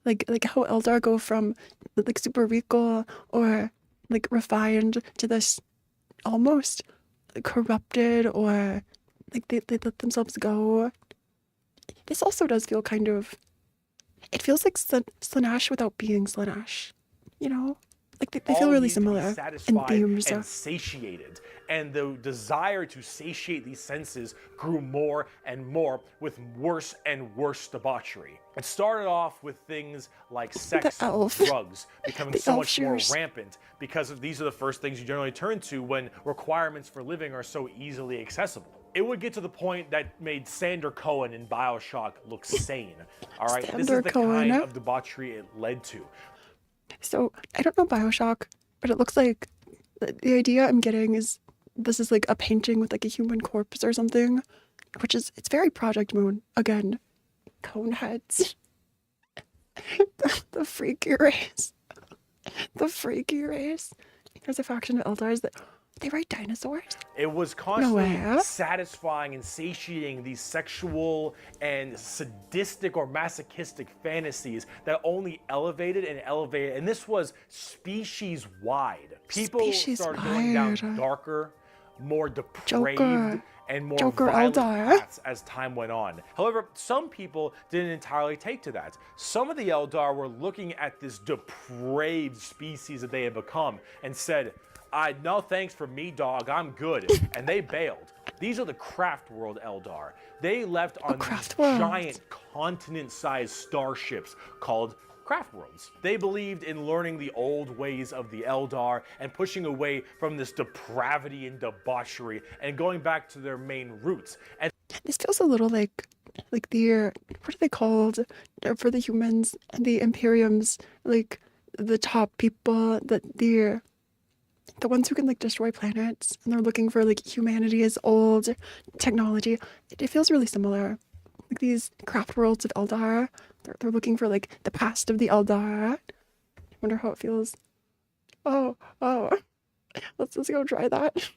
like how Eldar go from like super regal or like refined to this almost corrupted, or like they let themselves go. This also does feel kind of, it feels like Slaanesh without being Slaanesh, you know? Like they feel All really need to be similar in satisfied themes. and satiated. And the desire to satiate these senses grew more and more with worse and worse debauchery. It started off with things like sex and elf. drugs becoming The so elf much more shears. rampant because these are the first things you generally turn to when requirements for living are so easily accessible. It would get to the point that made Sander Cohen in BioShock look sane. All right, this is Sander the Cohen. kind of debauchery it led to. So I don't know BioShock, but it looks like the idea I'm getting is this is like a painting with like a human corpse or something, which is, it's very Project Moon. Again, cone heads. the freaky race. The freaky race. There's a faction of Eldars that they ride dinosaurs. It was constantly way. satisfying and satiating these sexual and sadistic or masochistic fantasies that only elevated and elevated. And this was species-wide. People started going down Species-wide. darker, more depraved, Joker. and more Joker violent Eldar. paths as time went on. However, some people didn't entirely take to that. Some of the Eldar were looking at this depraved species that they had become and said, no thanks for me, dog, I'm good. And they bailed. These are the Craft World Eldar. They left on these Craft World. giant continent-sized starships called Craft Worlds. They believed in learning the old ways of the Eldar and pushing away from this depravity and debauchery and going back to their main roots. And This feels a little like the, what are they called for the humans and the Imperiums, like the top people, the ones who can like destroy planets, and they're looking for like humanity's old technology. It feels really similar. Like these craft worlds of Eldar, they're looking for like the past of the Eldar. I wonder how it feels. Oh, let's just go try that.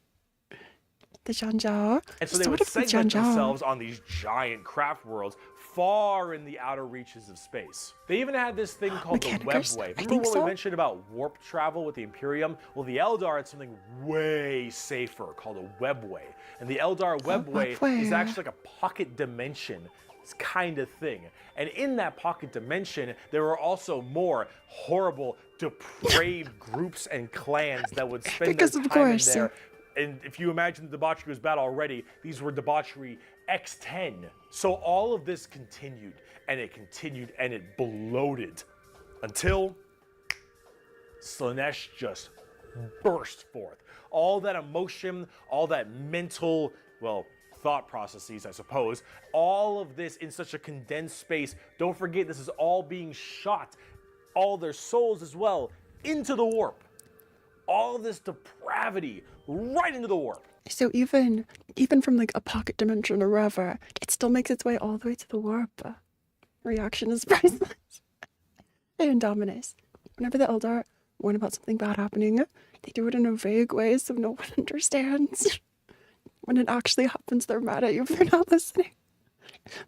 The Zhanzhao. so they would segment themselves on these giant craft worlds far in the outer reaches of space. They even had this thing called the Mechanicus? Webway. I Remember think what so. we mentioned about warp travel with the Imperium? Well, the Eldar had something way safer called a Webway. And the Eldar Webway Webway. is actually like a pocket dimension kind of thing. And in that pocket dimension, there were also more horrible, depraved groups and clans that would spend Because their of time in course. there. And if you imagine the debauchery was bad already, these were debauchery X10. So all of this continued, and it bloated until Slaanesh just burst forth. All that emotion, all that mental, thought processes, I suppose, all of this in such a condensed space. Don't forget, this is all being shot, all their souls as well, into the warp. All of this depravity right into the warp. So even from like a pocket dimension or wherever, it still makes its way all the way to the warp. Reaction is priceless. And Indominus. Whenever the Eldar warn about something bad happening, they do it in a vague way so no one understands. When it actually happens, they're mad at you for not listening.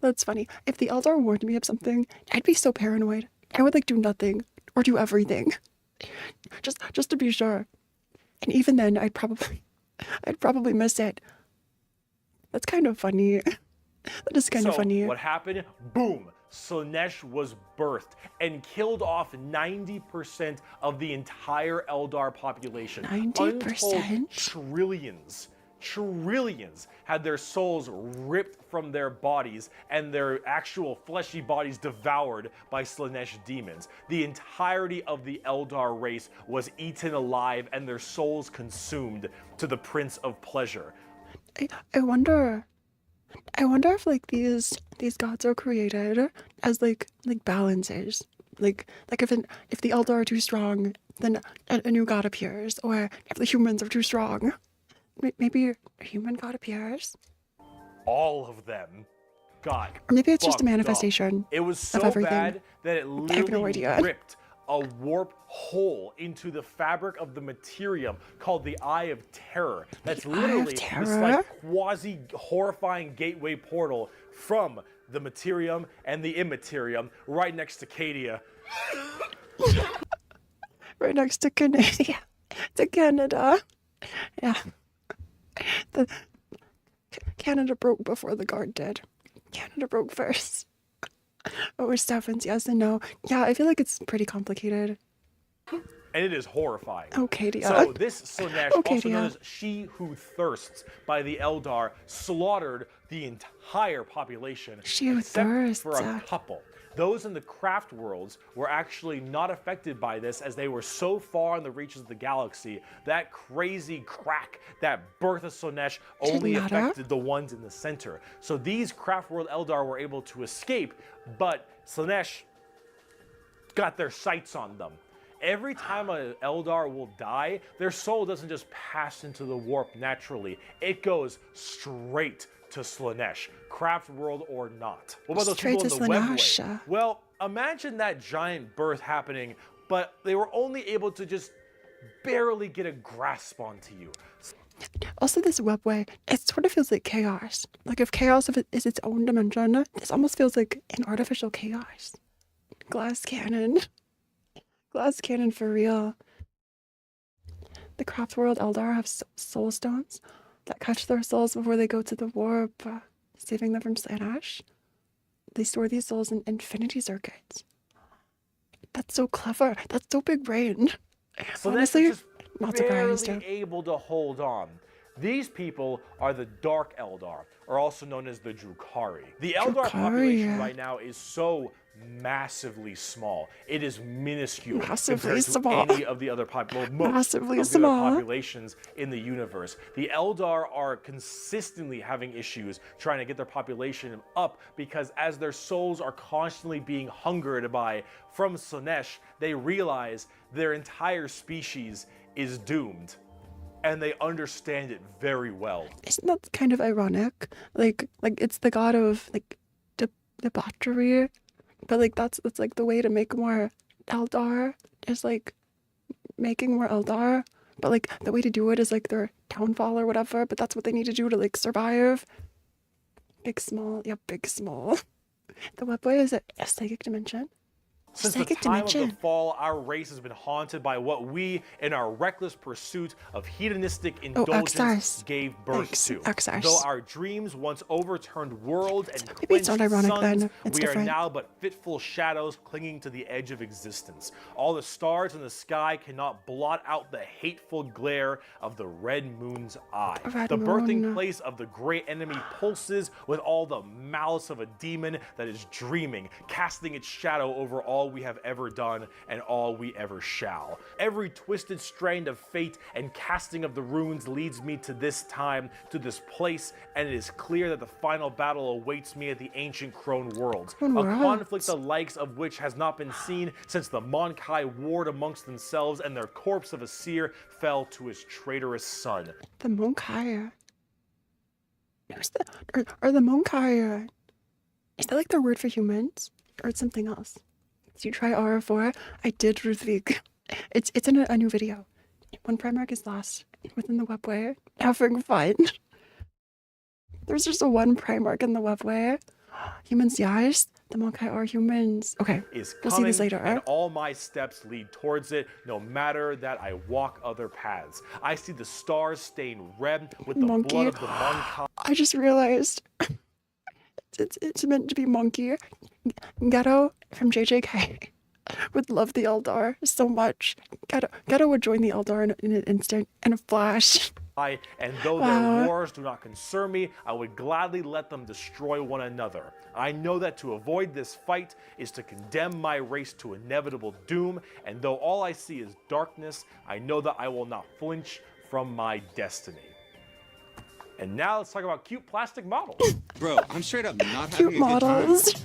That's funny. If the Eldar warned me of something, I'd be so paranoid. I would like do nothing or do everything, just to be sure. And even then, I'd probably miss it. That's kind of funny. That is kind of funny. What happened? Boom! Slaanesh was birthed and killed off 90% of the entire Eldar population. 90%? Trillions had their souls ripped from their bodies and their actual fleshy bodies devoured by Slaanesh demons. The entirety of the Eldar race was eaten alive and their souls consumed to the Prince of Pleasure. I wonder if like these gods are created as like balances. Like if the Eldar are too strong, then a new god appears, or if the humans are too strong, maybe a human god appears. All of them got Or maybe it's just a fucked up. manifestation. It was so of everything. bad that it I have no literally idea. ripped a warp hole into the fabric of the materium called the Eye of Terror. That's The Eye of literally this Terror? like quasi horrifying gateway portal from the materium and the immaterium right next to Cadia. Right next to Canada. To Canada. Yeah. Canada broke before the guard did. Canada broke first. Oh, Stephens, yes and no. Yeah, I feel like it's pretty complicated. And it is horrifying. Oh, Cadia. So this Slaanesh, Okay, also known yeah. as She Who Thirsts by the Eldar, slaughtered the entire population She Who except for a Thirsts. couple. Those in the craft worlds were actually not affected by this as they were so far in the reaches of the galaxy. That crazy crack, that birth of Slaanesh only matter. affected the ones in the center. So these craft world Eldar were able to escape, but Slaanesh got their sights on them. Every time an Eldar will die, their soul doesn't just pass into the warp naturally. It goes straight to Slaanesh, craft world or not. What about those Straight people to in the Slaanesh. webway? Well, imagine that giant birth happening, but they were only able to just barely get a grasp onto you. Also, this webway, it sort of feels like chaos. Like if chaos is its own dimension, this almost feels like an artificial chaos. Glass cannon. Glass cannon for real. The craft world Eldar have soul stones that catch their souls before they go to the warp, saving them from Slaanesh. They store these souls in infinity circuits. That's so clever. That's so big brain. So Honestly, this is not just surprised. barely able to hold on. These people are the Dark Eldar, or also known as the Drukhari. The Eldar population Drukhari. right now is so massively small. It is minuscule Massively compared to small. any of the other most Massively of the other small. populations in the universe. The Eldar are consistently having issues trying to get their population up because as their souls are constantly being hungered by from Slaanesh, they realize their entire species is doomed. And they understand it very well. Isn't that kind of ironic? Like it's the god of like debauchery, but like that's like the way to make more Eldar is like making more Eldar, but like the way to do it is like their downfall or whatever. But that's what they need to do to like survive. Big small, yeah, big small. The webway is a psychic dimension. Since the Psychic time of dimension. the fall, our race has been haunted by what we, in our reckless pursuit of hedonistic indulgence, Xars. gave birth to. Xars. Though our dreams once overturned worlds and Maybe it's quenched not ironic suns, then. It's we are different. now but fitful shadows clinging to the edge of existence. All the stars in the sky cannot blot out the hateful glare of the red moon's eye. Red the birthing moon. place of the great enemy pulses with all the malice of a demon that is dreaming, casting its shadow over all we have ever done and all we ever shall. Every twisted strand of fate and casting of the runes leads me to this time, to this place, and it is clear that the final battle awaits me at the ancient Crone Worlds. A Worlds. conflict the likes of which has not been seen since the Monkai warred amongst themselves and their corpse of a seer fell to his traitorous son. The Monkai. Are the Monkai? Is that like their word for humans, or it's something else? Did you try RF4? I did, Ruthvik. It's in a new video. When Primarch is lost within the webway, having fun. There's just a one Primarch in the webway. Humans, yes. The Maokai are humans. Okay, we'll see this later. And all my steps lead towards it, no matter that I walk other paths. I see the stars stained red with the blood of the Maokai. I just realized it's meant to be Monkey. Ghetto from JJK would love the Eldar so much. Ghetto would join the Eldar in an instant, in a flash. And though their wars do not concern me, I would gladly let them destroy one another. I know that to avoid this fight is to condemn my race to inevitable doom, and though all I see is darkness, I know that I will not flinch from my destiny. And now let's talk about cute plastic models. Bro, I'm straight up not Cute having a good time. models.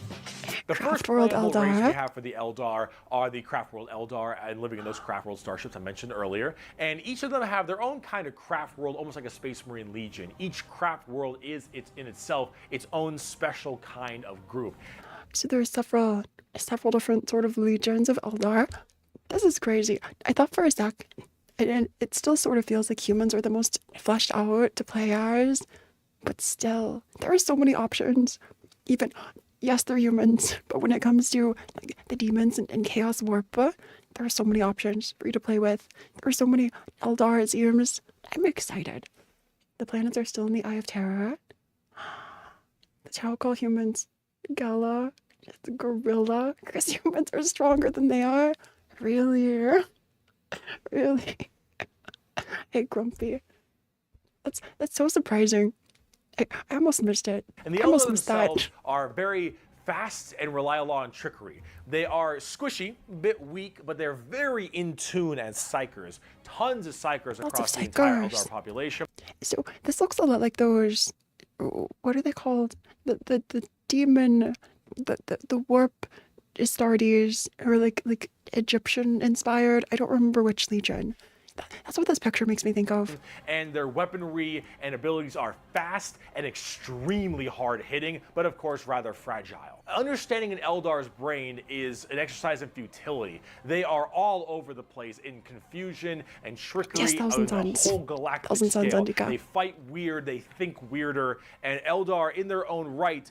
The first Craft-World playable race Eldar. we have for the Eldar are the Craft World Eldar and living in those Craft World starships I mentioned earlier. And each of them have their own kind of Craft World, almost like a Space Marine Legion. Each Craft World is in itself its own special kind of group. So there are several different sort of legions of Eldar. This is crazy. I thought for a sec, and it still sort of feels like humans are the most fleshed out to play as, but still, there are so many options. Even, yes, they're humans, but when it comes to like, the demons and Chaos Warp, there are so many options for you to play with. There are so many Eldar, it seems. I'm excited. The planets are still in the Eye of Terror. The Chowcall humans, Gala, the Gorilla, because humans are stronger than they are. Really? Really? Hey, Grumpy. That's so surprising. I almost missed it. And the I almost Eldar missed that. themselves are very fast and rely a lot on trickery. They are squishy, a bit weak, but they're very in tune as psychers. Tons of psychers across the entire Eldar population. So this looks a lot like those. What are they called? The demon, the warp Astartes, or like Egyptian inspired. I don't remember which legion. That's what this picture makes me think of. And their weaponry and abilities are fast and extremely hard-hitting, but of course rather fragile. Understanding an Eldar's brain is an exercise in futility. They are all over the place in confusion and trickery on a whole galactic scale. They fight weird, they think weirder, and Eldar in their own right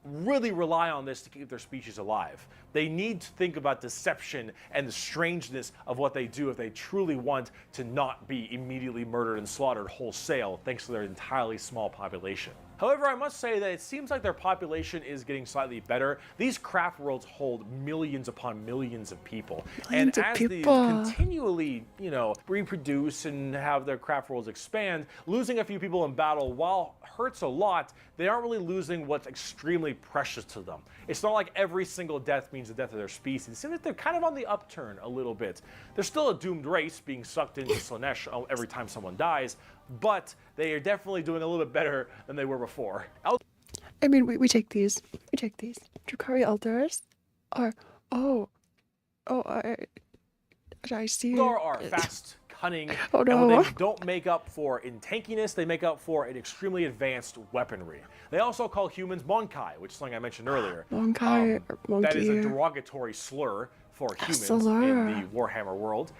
really rely on this to keep their species alive. They need to think about deception and the strangeness of what they do if they truly want to not be immediately murdered and slaughtered wholesale thanks to their entirely small population. However, I must say that it seems like their population is getting slightly better. These craft worlds hold millions upon millions of people. And as these continually, reproduce and have their craft worlds expand, losing a few people in battle, while hurts a lot, they aren't really losing what's extremely precious to them. It's not like every single death means the death of their species. It seems like they're kind of on the upturn a little bit. They're still a doomed race being sucked into Slaanesh every time someone dies, but they are definitely doing a little bit better than they were before. I mean, we take these. We take these. Drukhari Eldars are... I see. Eldar are fast, cunning, and they don't make up for in tankiness, they make up for in extremely advanced weaponry. They also call humans Monkai, which is something I mentioned earlier. Monkai, or monkey. That is a derogatory slur for humans in the Warhammer world.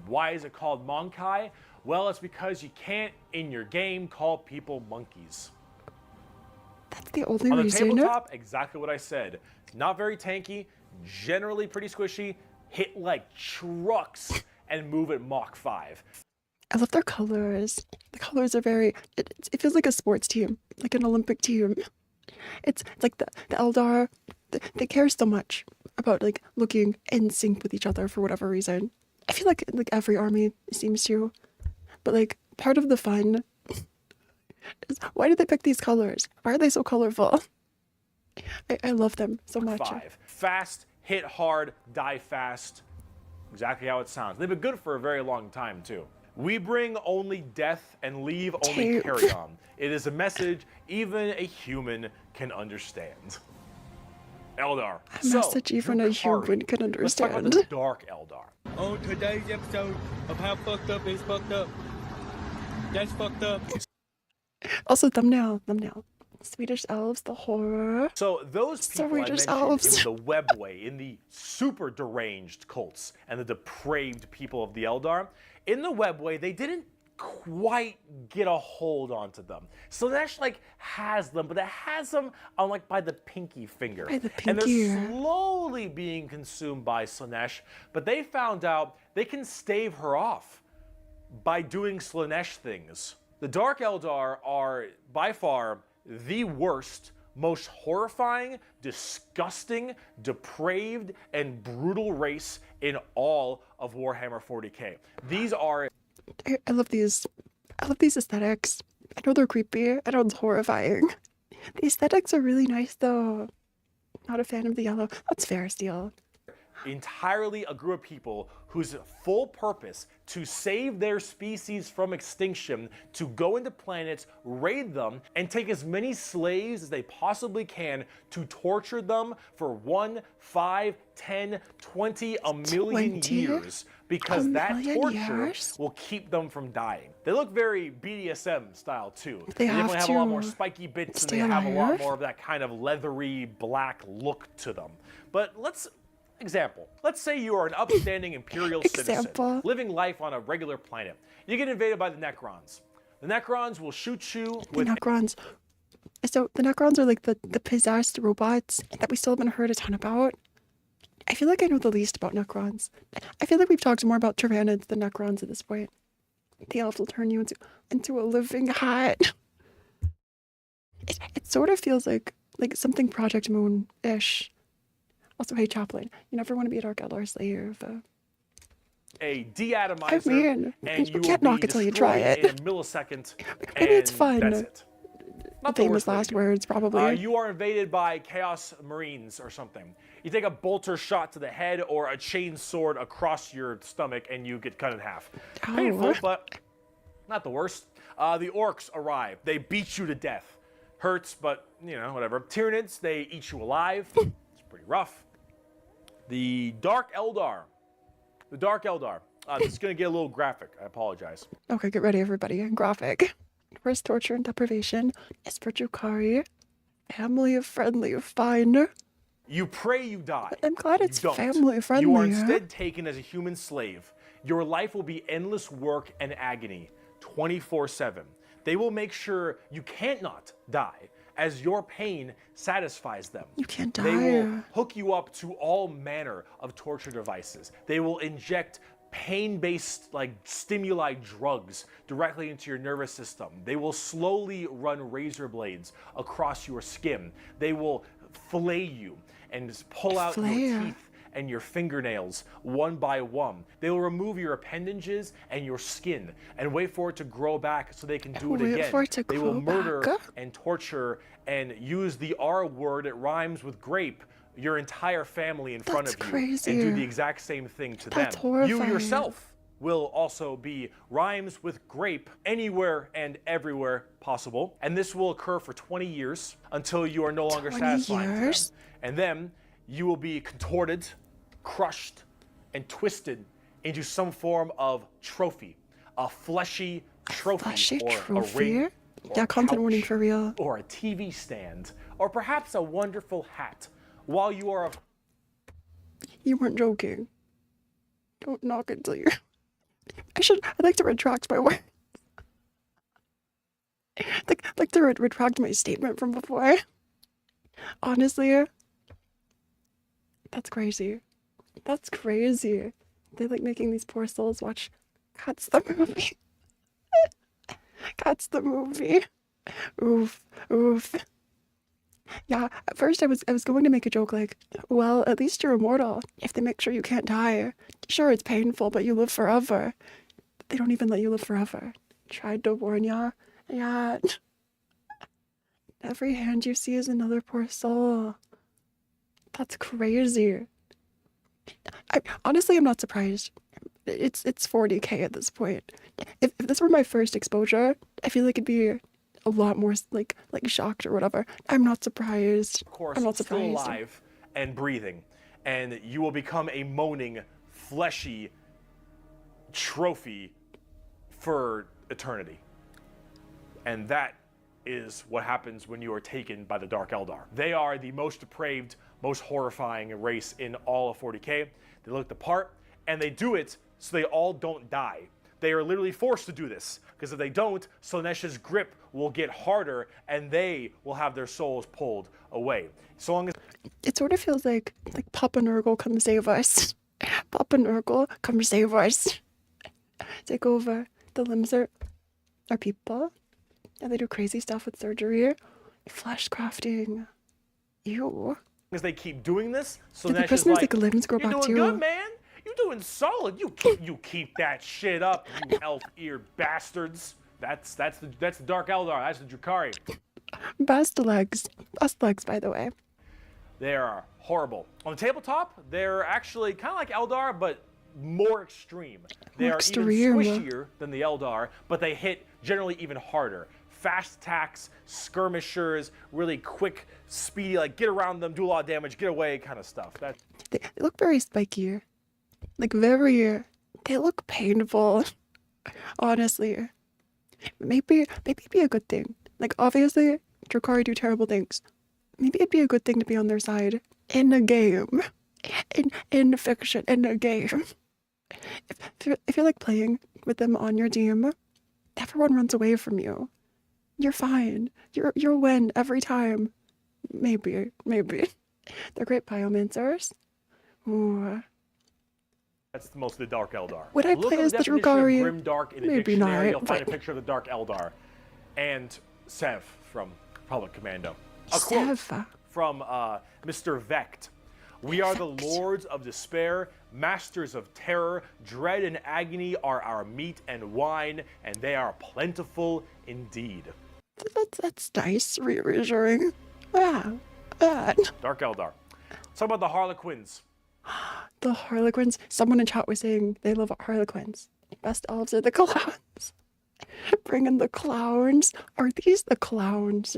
Why is it called Monkai? Well, it's because you can't, in your game, call people monkeys. That's the only reason. On the tabletop, exactly what I said. Not very tanky, generally pretty squishy, hit like trucks, and move at Mach 5. I love their colors. The colors are very... It feels like a sports team, like an Olympic team. It's like the Eldar, they care so much about like looking in sync with each other for whatever reason. I feel like every army seems to. But like part of the fun is, why did they pick these colors? Why are they so colorful? I love them so much. 5. Fast, hit hard, die fast. Exactly how it sounds. They've been good for a very long time too. We bring only death and leave only carry on. It is a message even a human can understand. Eldar. A message even a human can understand. Let's talk about the Dark Eldar. On today's episode of How Fucked Up Is Fucked Up. That's fucked up. Also, thumbnail. Swedish elves, the horror. So those people I Swedish mentioned elves. in the webway, in the super deranged cults and the depraved people of the Eldar, in the webway, they didn't quite get a hold onto them. Slaanesh like has them, but it has them on like by the pinky finger. By the And pinky. they're slowly being consumed by Slaanesh, but they found out they can stave her off by doing Slaanesh things. The Dark Eldar are by far the worst, most horrifying, disgusting, depraved, and brutal race in all of Warhammer 40k. These are I love these. I love these aesthetics. I know they're creepy. I know it's horrifying. The aesthetics are really nice, though. Not a fan of the yellow. That's fair, Steel. entirely a group of people whose full purpose to save their species from extinction, to go into planets, raid them, and take as many slaves as they possibly can to torture them for 1, 5, 10, 20, a million 20? years, because A that million torture years? will keep them from dying. They look very BDSM style too. They definitely have have a lot to more spiky bits and stay they have a lot alive? more of that kind of leathery black look to them. But let's say you are an upstanding imperial citizen Example. living life on a regular planet. You get invaded by the Necrons. The Necrons will shoot you The with Necrons. So the Necrons are like the possessed robots that we still haven't heard a ton about. I feel like I know the least about Necrons. I feel like we've talked more about Tyranids than Necrons at this point. The elves will turn you into a living hut. It sort of feels like something Project Moon-ish. Also, hey Chaplain, you never want to be a Dark Eldar slave. a deatomizer, I mean, and you you can't will knock be it till you try destroyed it. in a millisecond. Maybe it's and fun. That's it. Not the Famous worst way to last go. words, probably. You are invaded by Chaos Marines or something. You take a bolter shot to the head or a chain sword across your stomach and you get cut in half. Ow. Painful, but not the worst. The orcs arrive. They beat you to death. Hurts, but, you know, whatever. Tyranids, they eat you alive. It's pretty rough. The Dark Eldar. This is going to get a little graphic. I apologize. Okay, get ready, everybody. Graphic. Worst torture and deprivation is for Jukari. Family friendly, fine. You pray you die. I'm glad You it's don't. family friendly. You are instead taken as a human slave. Your life will be endless work and agony, 24/7. They will make sure you can't not die, as your pain satisfies them. You can't die. They will hook you up to all manner of torture devices. They will inject pain-based stimuli drugs directly into your nervous system. They will slowly run razor blades across your skin. They will fillet you and pull out your Flare. teeth and your fingernails one by one. They will remove your appendages and your skin and wait for it to grow back so they can do it Wait again. for it to They will grow murder back? and torture and use the R word, it rhymes with grape, your entire family in front That's of you crazy. and do the exact same thing to That's them. horrifying. You yourself will also be rhymes with grape anywhere and everywhere possible. And this will occur for 20 years until you are no longer 20 satisfying to them. years? And then you will be contorted, crushed, and twisted into some form of trophy, a fleshy trophy, Fleshy or trophy? a ring, or Yeah, a content warning couch, for real. or a TV stand, or perhaps a wonderful hat. While you are You weren't joking. Don't knock it till you're... I'd like to retract my words. I'd like to retract my statement from before. Honestly, that's crazy. That's crazy. They like making these poor souls watch Cats the movie. Cats the movie. Oof, oof. Yeah, at first I was going to make a joke like, well, at least you're immortal if they make sure you can't die. Sure, it's painful, but you live forever. They don't even let you live forever. Tried to warn ya. Yeah. Every hand you see is another poor soul. That's crazy. Honestly, I'm not surprised. It's 40k at this point. If this were my first exposure, I feel like it'd be a lot more like shocked or whatever. I'm not surprised. of course, I'm not still surprised. alive and breathing, and you will become a moaning, fleshy trophy for eternity. And that is what happens when you are taken by the Dark Eldar. They are the most depraved, most horrifying race in all of 40k. They look the part, and they do it so they all don't die. They are literally forced to do this, because if they don't, Slaaneish's grip will get harder, and they will have their souls pulled away. So long as It sort of feels like Papa Nurgle, come save us. Papa Nurgle, come save us. Take over. The limbs are people. And they do crazy stuff with surgery. Flesh crafting. Ew. as they keep doing this, so Did the that's just prisoners' like, limbs grow you're back doing too? good, man. You're doing solid. You keep that shit up, you elf-eared bastards. That's the Dark Eldar. That's the Drukhari. Best legs. Best legs, by the way. They are horrible. On the tabletop, they're actually kind of like Eldar, but more extreme. They are even squishier than the Eldar, but they hit generally even harder. Fast attacks, skirmishers, really quick, speedy, like get around them, do a lot of damage, get away kind of stuff. They look very spiky. Like very, they look painful. Honestly. Maybe it'd be a good thing. Like obviously, Drukhari do terrible things. Maybe it'd be a good thing to be on their side in a game. In fiction, in a game. If you're like playing with them on your team, everyone runs away from you. You're fine. You'll win every time. Maybe. They're great biomancers. Ooh. That's the most of the Dark Eldar. Would I Look play up as the definition of Drukhari? Grim Dark in a Maybe dictionary. not, You'll find a but- picture of the Dark Eldar and Sev from Republic Commando. A quote Sev. from Mr. Vecht. We are the Vecht. lords of despair, masters of terror. Dread and agony are our meat and wine, and they are plentiful indeed. That's nice. Reassuring. Yeah. Dark Eldar. Let's talk about the Harlequins. The Harlequins. Someone in chat was saying they love Harlequins. Best elves are the clowns. Bring in the clowns. Are these the clowns?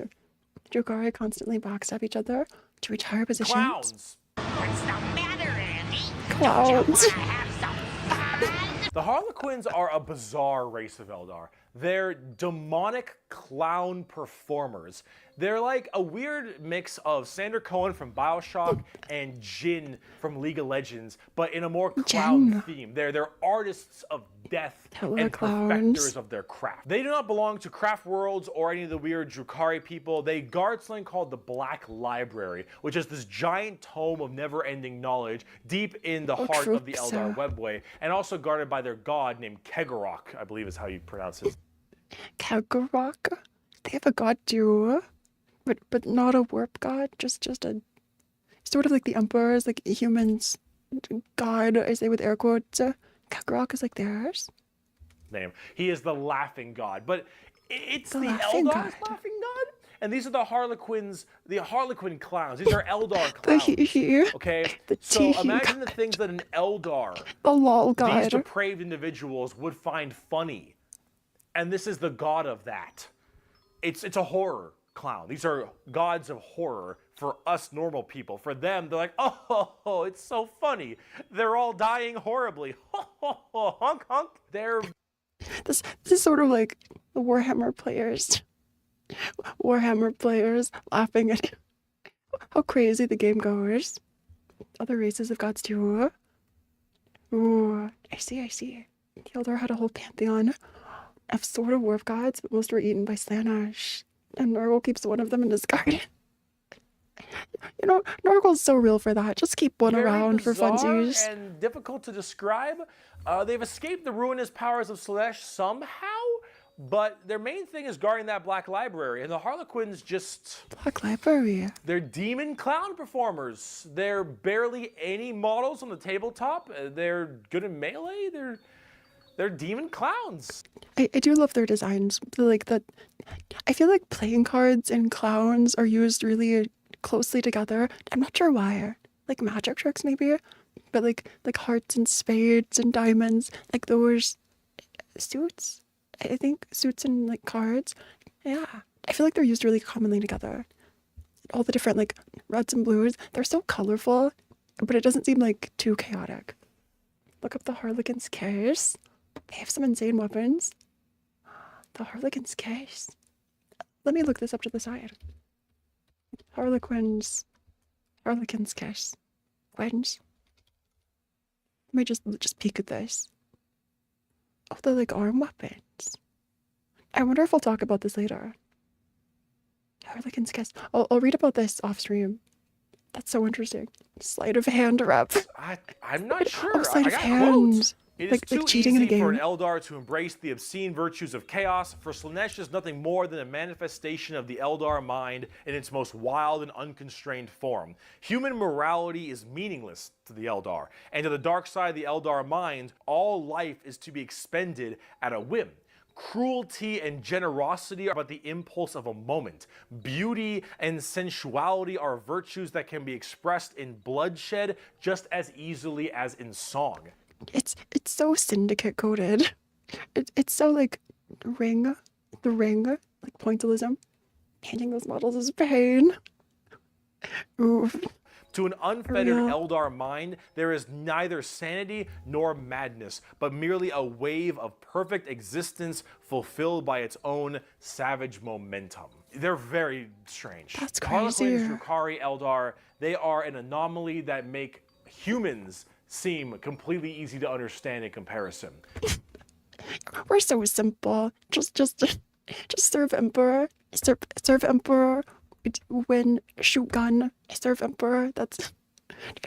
Drukhari constantly backstab each other to reach higher positions. Clowns. What's the matter, Andy? Clowns. Don't you wanna have some fun? The Harlequins are a bizarre race of Eldar. They're demonic clown performers. They're like a weird mix of Sander Cohen from BioShock and Jin from League of Legends, but in a more clown Jin. theme. They're artists of death Hello, and clowns. perfecters of their craft. They do not belong to craft worlds or any of the weird Drukhari people. They guard something called the Black Library, which is this giant tome of never-ending knowledge deep in the heart of the troops. Eldar Webway, and also guarded by their god named Kegorok, I believe is how you pronounce his. Kagurok. They have a god too, but not a warp god. Just a sort of like the emperors, like humans. God, I say with air quotes. Kagurok is like theirs. Name. He is the laughing god, but it's The the laughing Eldar's god. laughing god, and these are the Harlequins, the Harlequin clowns. These are Eldar The clowns. hee. Okay, The so tee-hee imagine the things that an Eldar, The lol these god. depraved individuals, would find funny, and this is the god of that. It's a horror clown. These are gods of horror for us normal people. For them, they're like, oh, it's so funny. They're all dying horribly. Honk, honk. They're This is sort of like the Warhammer players. Warhammer players laughing at how crazy the game goes. Other races have gods too. Ooh, I see. Eldar had a whole pantheon of sort of warp gods, but most were eaten by Slaanesh. And Nurgle keeps one of them in his garden. You know, Nurgle's so real for that. Just keep one very around for bizarre funsies. and difficult to describe. They've escaped the ruinous powers of Slaanesh somehow, but their main thing is guarding that Black Library. And the Harlequins just, Black Library. they're demon clown performers. They're barely any models on the tabletop. They're good in melee. They're demon clowns. I do love their designs. Like that, I feel like playing cards and clowns are used really closely together. I'm not sure why. Like magic tricks maybe, but like hearts and spades and diamonds, like those suits. I think suits and like cards. Yeah, I feel like they're used really commonly together. All the different like reds and blues. They're so colorful, but it doesn't seem like too chaotic. Look up the Harlequins' case. They have some insane weapons. The Harlequins' case. Let me look this up to the side. Harlequins kiss. Quins. Let me just peek at this. Oh, they're like arm weapons. I wonder if I'll talk about this later. Harlequins kiss. I'll read about this off stream. That's so interesting. Sleight of hand rep. I'm not sure. Oh, sleight I of got hand. quotes. It is Like too cheating in a easy for an game. Eldar to embrace the obscene virtues of chaos, for Slaanesh is nothing more than a manifestation of the Eldar mind in its most wild and unconstrained form. Human morality is meaningless to the Eldar, and to the dark side of the Eldar mind, all life is to be expended at a whim. Cruelty and generosity are but the impulse of a moment. Beauty and sensuality are virtues that can be expressed in bloodshed just as easily as in song. It's so syndicate coded. It's so like the ring, like pointillism. Painting those models is pain. Oof. To an unfettered Yeah. Eldar mind, there is neither sanity nor madness, but merely a wave of perfect existence fulfilled by its own savage momentum. They're very strange. That's Harlequins, crazy. Drukhari, Eldar, they are an anomaly that make humans seem completely easy to understand in comparison. We're so simple. Just serve Emperor. Serve Emperor. Win. Shoot gun. Serve Emperor. I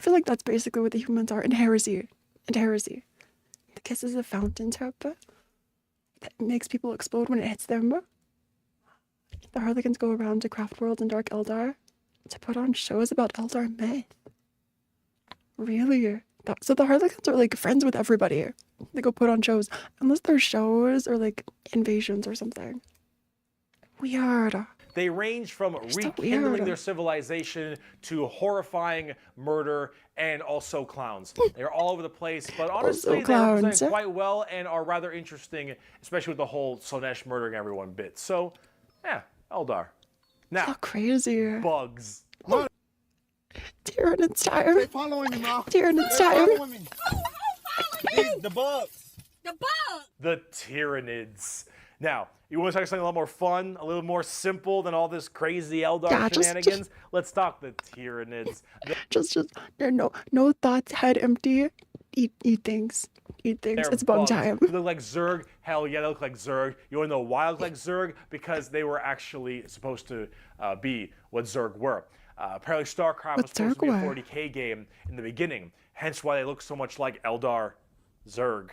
feel like that's basically what the humans are in heresy. The kiss is a fountain type that makes people explode when it hits them. The Harlequins go around to craft worlds and Dark Eldar to put on shows about Eldar myth. Really? So the Harlequins are like friends with everybody. They go put on shows, unless they're shows or like invasions or something. Weird. They range from so rekindling weird. their civilization to horrifying murder and also clowns. They're all over the place, but honestly, they clowns. represent quite well and are rather interesting, especially with the whole Slaanesh murdering everyone bit. So, yeah, Eldar. Now, How crazy. bugs. Tyranids time. Following me, Ma. Tyranids time. Following me. The bugs. The Tyranids. Now, you want to talk something a lot more fun, a little more simple than all this crazy Eldar Yeah, just- shenanigans? Let's talk the Tyranids. Just no thoughts, head empty. Eat things. Eat things. They're It's bug bugs. time. They look like Zerg. Hell yeah, they look like Zerg. You want to know why they look like Zerg? Because they were actually supposed to be what Zerg were. Apparently StarCraft was What supposed to be a Zerg were? 40k game in the beginning, hence why they look so much like Eldar, Zerg,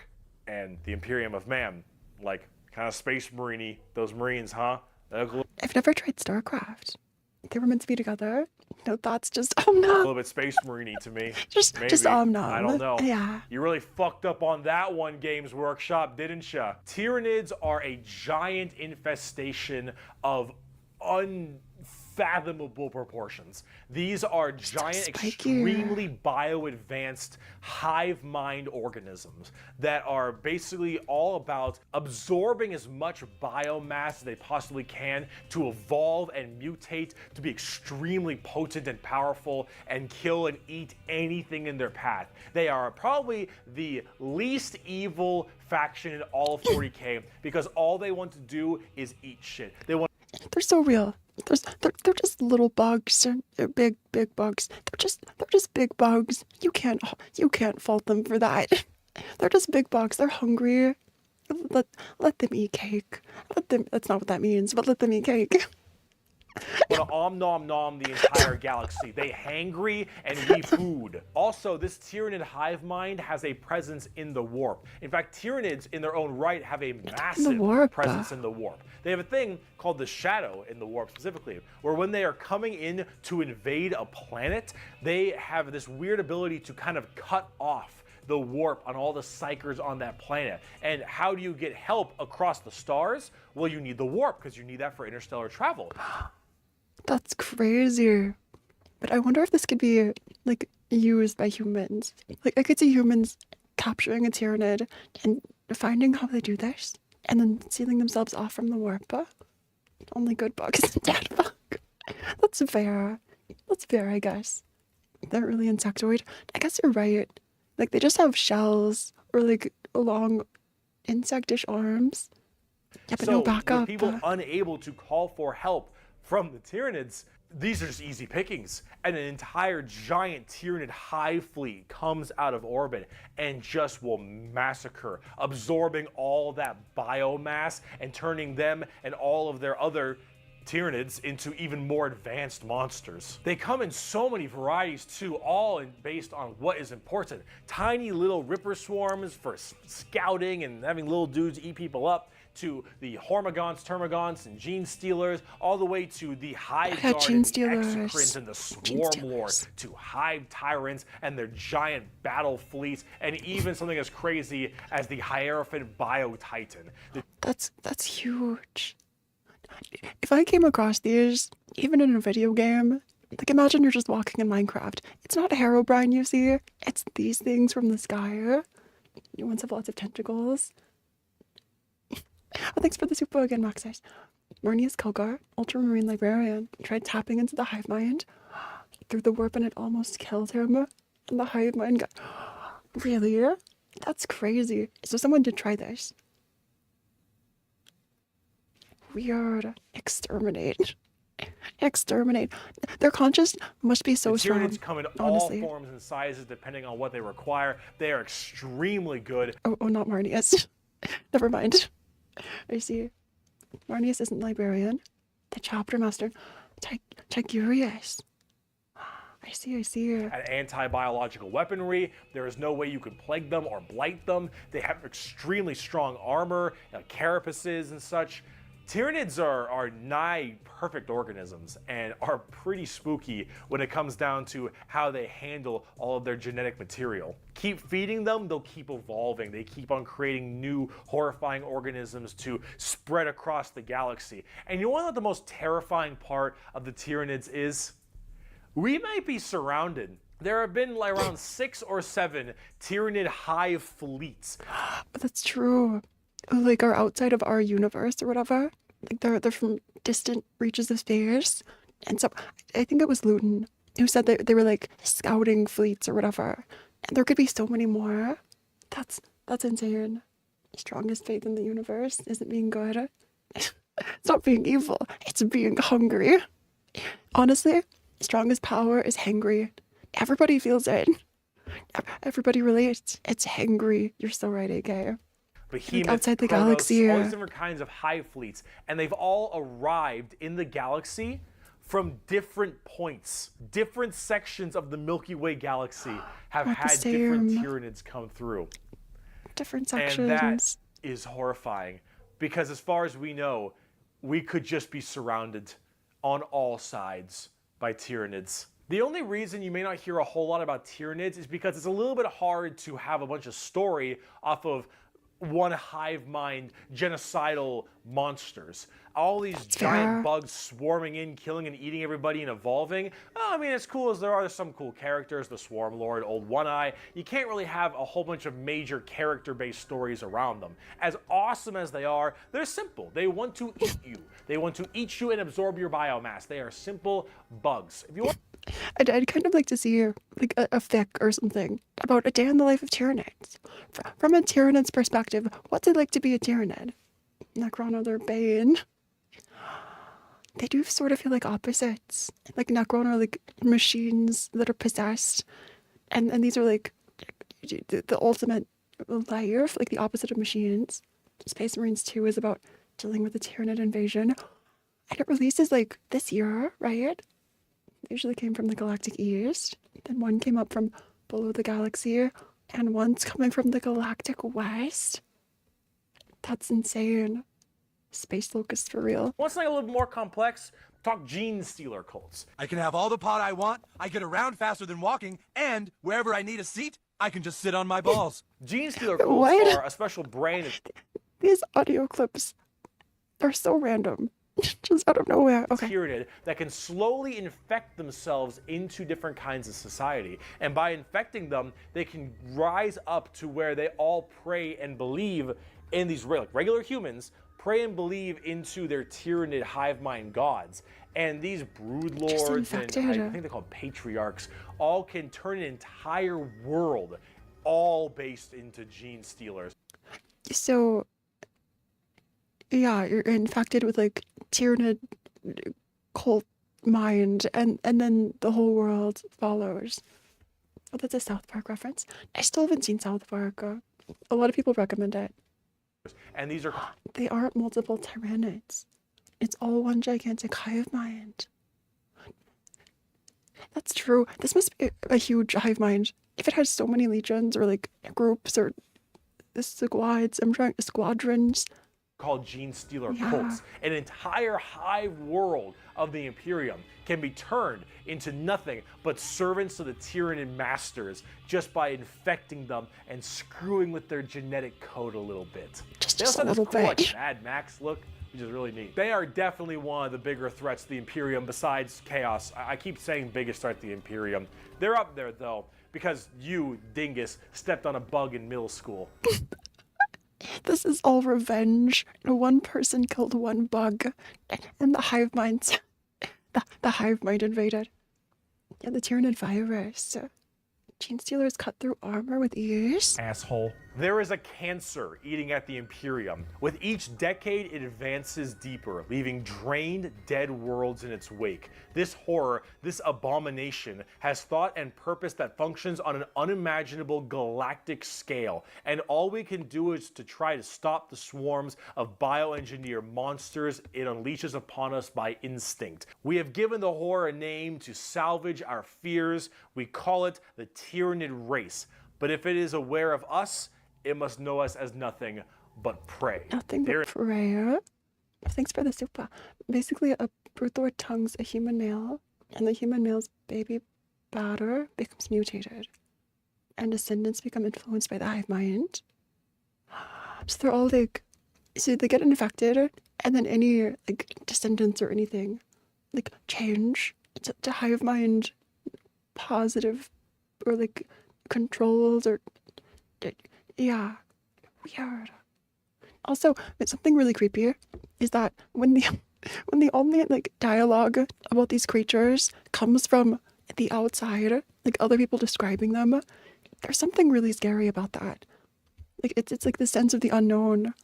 and the Imperium of Man. Like, kind of space marine-y, those Marines, huh? They look a I've never tried StarCraft. They were meant to be together. No thoughts, just little bit space marine-y to me. Just Maybe. nom. I don't know. Yeah. You really fucked up on that one, Games Workshop, didn't ya? Tyranids are a giant infestation of unfathomable proportions. These are giant, spiky. extremely bio-advanced hive mind organisms that are basically all about absorbing as much biomass as they possibly can to evolve and mutate to be extremely potent and powerful and kill and eat anything in their path. They are probably the least evil faction in all of 40k because all they want to do is eat shit. They want They're so real. They're just little bugs. They're big bugs. They're just big bugs. You can't fault them for that. They're just big bugs. They're hungry. Let them eat cake. That's not what that means, but let them eat cake. want to om nom the entire galaxy. They hangry and we food. Also, this Tyranid hive mind has a presence in the warp. In fact, Tyranids in their own right have a massive warp. presence in the warp. They have a thing called the shadow in the warp specifically, where when they are coming in to invade a planet, they have this weird ability to kind of cut off the warp on all the psychers on that planet. And how do you get help across the stars? Well, you need the warp, because you need that for interstellar travel. That's crazy. But I wonder if this could be like used by humans. Like I could see humans capturing a Tyranid and finding how they do this, and then sealing themselves off from the warp. Only good bugs and dead bug. That's fair. That's fair, I guess. They're really insectoid. I guess you're right. Like they just have shells or like long insectish arms. Yeah, but so no with backup. people unable to call for help from the Tyranids, these are just easy pickings. And an entire giant Tyranid hive fleet comes out of orbit and just will massacre, absorbing all that biomass and turning them and all of their other Tyranids into even more advanced monsters. They come in so many varieties too, all based on what is important. Tiny little ripper swarms for scouting and having little dudes eat people up, to the hormigons, termagants, and gene stealers, all the way to the hive guard gene and the stealers. exocrines and the swarm lords, to hive tyrants and their giant battle fleets, and even something as crazy as the hierophant bio-titan. That's huge. If I came across these, even in a video game, like imagine you're just walking in Minecraft. It's not Herobrine you see, it's these things from the sky. You ones have lots of tentacles. Oh, thanks for the super again, Maxis. Marnius Kilgar, Ultramarine Librarian, tried tapping into the hive mind through the warp and it almost killed him. And the hive mind got... Really? That's crazy. So someone did try this. Weird. Exterminate. Exterminate. Their conscience must be so strong. Tyranids come in honestly. all forms and sizes depending on what they require. They are extremely good. Oh, not Marnius. Never mind. I see. Marnius isn't librarian. The chapter master. Tigurius. I see. At anti-biological weaponry, there is no way you can plague them or blight them. They have extremely strong armor, carapaces and such. Tyranids are nigh perfect organisms and are pretty spooky when it comes down to how they handle all of their genetic material. Keep feeding them, they'll keep evolving. They keep on creating new horrifying organisms to spread across the galaxy. And you want to know what the most terrifying part of the Tyranids is? We might be surrounded. There have been like around 6 or 7 Tyranid hive fleets. But that's true. Who like are outside of our universe or whatever. Like they're from distant reaches of space. And so I think it was Luton who said that they were like scouting fleets or whatever. And there could be so many more. That's insane. Strongest faith in the universe isn't being good. It's not being evil. It's being hungry. Honestly, strongest power is hangry. Everybody feels it. Everybody relates. It's hangry. You're so right, AK. Behemoths, outside the Kronos, galaxy, all yeah. these different kinds of hive fleets, and they've all arrived in the galaxy from different points. Different sections of the Milky Way galaxy have Not the had different same. Tyranids come through. Different And sections. that is horrifying, because as far as we know, we could just be surrounded on all sides by Tyranids. The only reason you may not hear a whole lot about Tyranids is because it's a little bit hard to have a bunch of story off of one hive mind genocidal monsters. All these giant fair. bugs swarming in, killing and eating everybody and evolving. Oh, I mean, as cool as there are, there's some cool characters, the Swarm Lord, Old One Eye. You can't really have a whole bunch of major character-based stories around them. As awesome as they are, they're simple. They want to eat you. They want to eat you and absorb your biomass. They are simple bugs. If you want I'd kind of like to see like a fic or something about a day in the life of Tyranids. From a Tyranid's perspective, what's it like to be a Tyranid? Necron or their Bane. They do sort of feel like opposites. Like Necron are like machines that are possessed. And these are like the ultimate life, like the opposite of machines. Space Marines 2 is about dealing with the Tyranid invasion. And it releases like this year, right? They usually came from the Galactic East. Then one came up from below the galaxy. And one's coming from the Galactic West. That's insane. Space locusts for real. something a little more complex, talk gene stealer cults. I can have all the pot I want, I get around faster than walking, and wherever I need a seat, I can just sit on my balls. Gene stealer cults What? are a special brand of These audio clips are so random. Just out of nowhere. Okay. Tyranid that can slowly infect themselves into different kinds of society. And by infecting them, they can rise up to where they all pray and believe in these regular humans, pray and believe into their Tyranid hive mind gods. And these brood lords and infected. I think they're called patriarchs all can turn an entire world all based into gene stealers. So yeah, you're infected with like Tyranid cult mind, and then the whole world follows. Oh, that's a South Park reference. I still haven't seen South Park. A lot of people recommend it. And these are They aren't multiple Tyranids. It's all one gigantic hive mind. That's true. This must be a huge hive mind. If it has so many legions or like groups or squadrons. called gene stealer Yeah. cults. An entire hive world of the Imperium can be turned into nothing but servants of the Tyranid masters just by infecting them and screwing with their genetic code a little bit. Just They a also have this little cool, like, bit. Mad Max look, which is really neat. They are definitely one of the bigger threats to the Imperium besides Chaos. I keep saying biggest threat to the Imperium. They're up there though, because you, dingus, stepped on a bug in middle school. This is all revenge. One person killed one bug, and the hive minds, the hive mind invaded. Yeah, the Tyranid virus. Gene stealers cut through armor with ease. Asshole. There is a cancer eating at the Imperium. With each decade, it advances deeper, leaving drained, dead worlds in its wake. This horror, this abomination, has thought and purpose that functions on an unimaginable galactic scale. And all we can do is to try to stop the swarms of bioengineer monsters it unleashes upon us by instinct. We have given the horror a name to salvage our fears. We call it the Tyranid race. But if it is aware of us, it must know us as nothing but prey. Nothing but prayer. Thanks for the super. Basically, a Bruthor tongues a human male, and the human male's baby batter becomes mutated, and descendants become influenced by the hive mind. So they're all like, so they get infected, and then any like descendants or anything, like change to hive mind positive, or like controlled, or yeah, weird. Also, it's something really creepy is that when the only like dialogue about these creatures comes from the outside, like other people describing them, there's something really scary about that. Like it's like the sense of the unknown.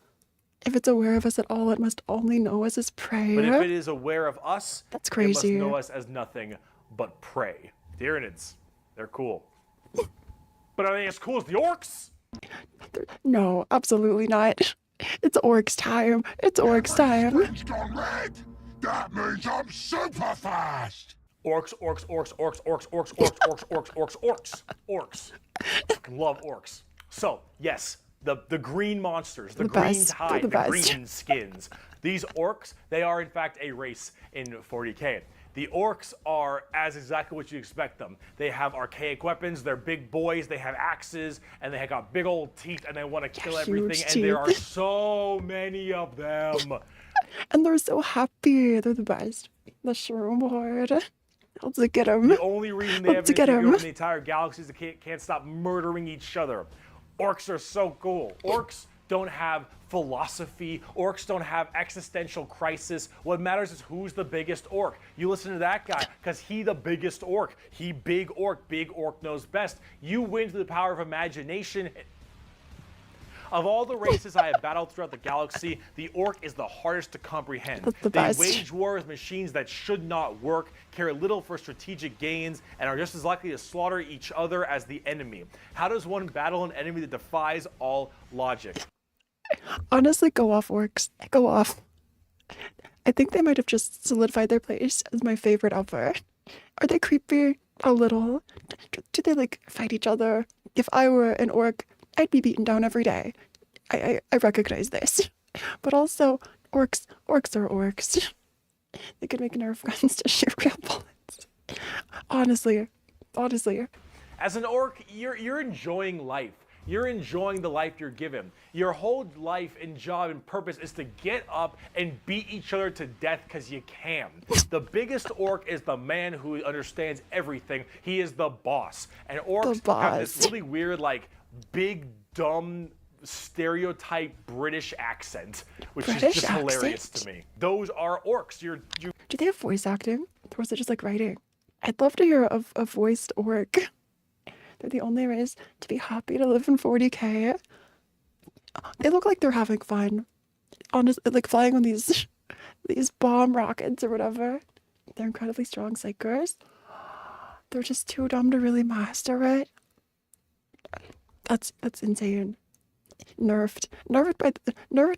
If it's aware of us at all, it must only know us as prey. But if it is aware of us, That's it must crazy. know us as nothing but prey. Tyranids, they're cool. But are they as cool as the orcs? No, absolutely not. It's orcs time. It's orcs time. It's gone red. That means I'm super fast. Orcs, orcs, orcs, orcs, orcs, orcs, orcs, orcs, orcs, orcs, orcs, orcs. Fucking love orcs. So, yes, the green monsters, the green best. They're tide, the the best. green skins. These orcs, they are in fact a race in 40k. The orcs are as exactly what you expect them. They have archaic weapons, they're big boys, they have axes, and they have got big old teeth, and they want to kill Huge everything, and there are teeth. so many of them. And they're so happy. They're the best. The shroom horde. Let's get them. The only reason they have Let's any get 'em. in the entire galaxy is they can't stop murdering each other. Orcs are so cool. Orcs don't have philosophy. Orcs don't have existential crisis. What matters is who's the biggest orc. You listen to that guy, because he the biggest orc. He big orc. Big orc knows best. You win through the power of imagination. Of all the races I have battled throughout the galaxy, the orc is the hardest to comprehend. That's the They best. wage war with machines that should not work, care little for strategic gains, and are just as likely to slaughter each other as the enemy. How does one battle an enemy that defies all logic? Honestly, go off, orcs. Go off. I think they might have just solidified their place as my favorite ever. Are they creepy? A little. Do they like fight each other? If I were an orc, I'd be beaten down every day. I recognize this. But also, orcs are orcs. They could make Nerf guns to shoot real bullets. Honestly. As an orc, you're enjoying life. You're enjoying the life you're given. Your whole life and job and purpose is to get up and beat each other to death because you can. The biggest orc is the man who understands everything. He is the boss. And orcs have this boss. really weird, like, big, dumb, stereotype British accent, which is British just hilarious accent? to me. Those are orcs. You Do they have voice acting? Or is it just like writing? I'd love to hear a voiced orc. They're the only race to be happy to live in 40k. They look like they're having fun. honestly, like flying on these these bomb rockets or whatever. They're incredibly strong psychers. They're just too dumb to really master it. That's insane. Nerfed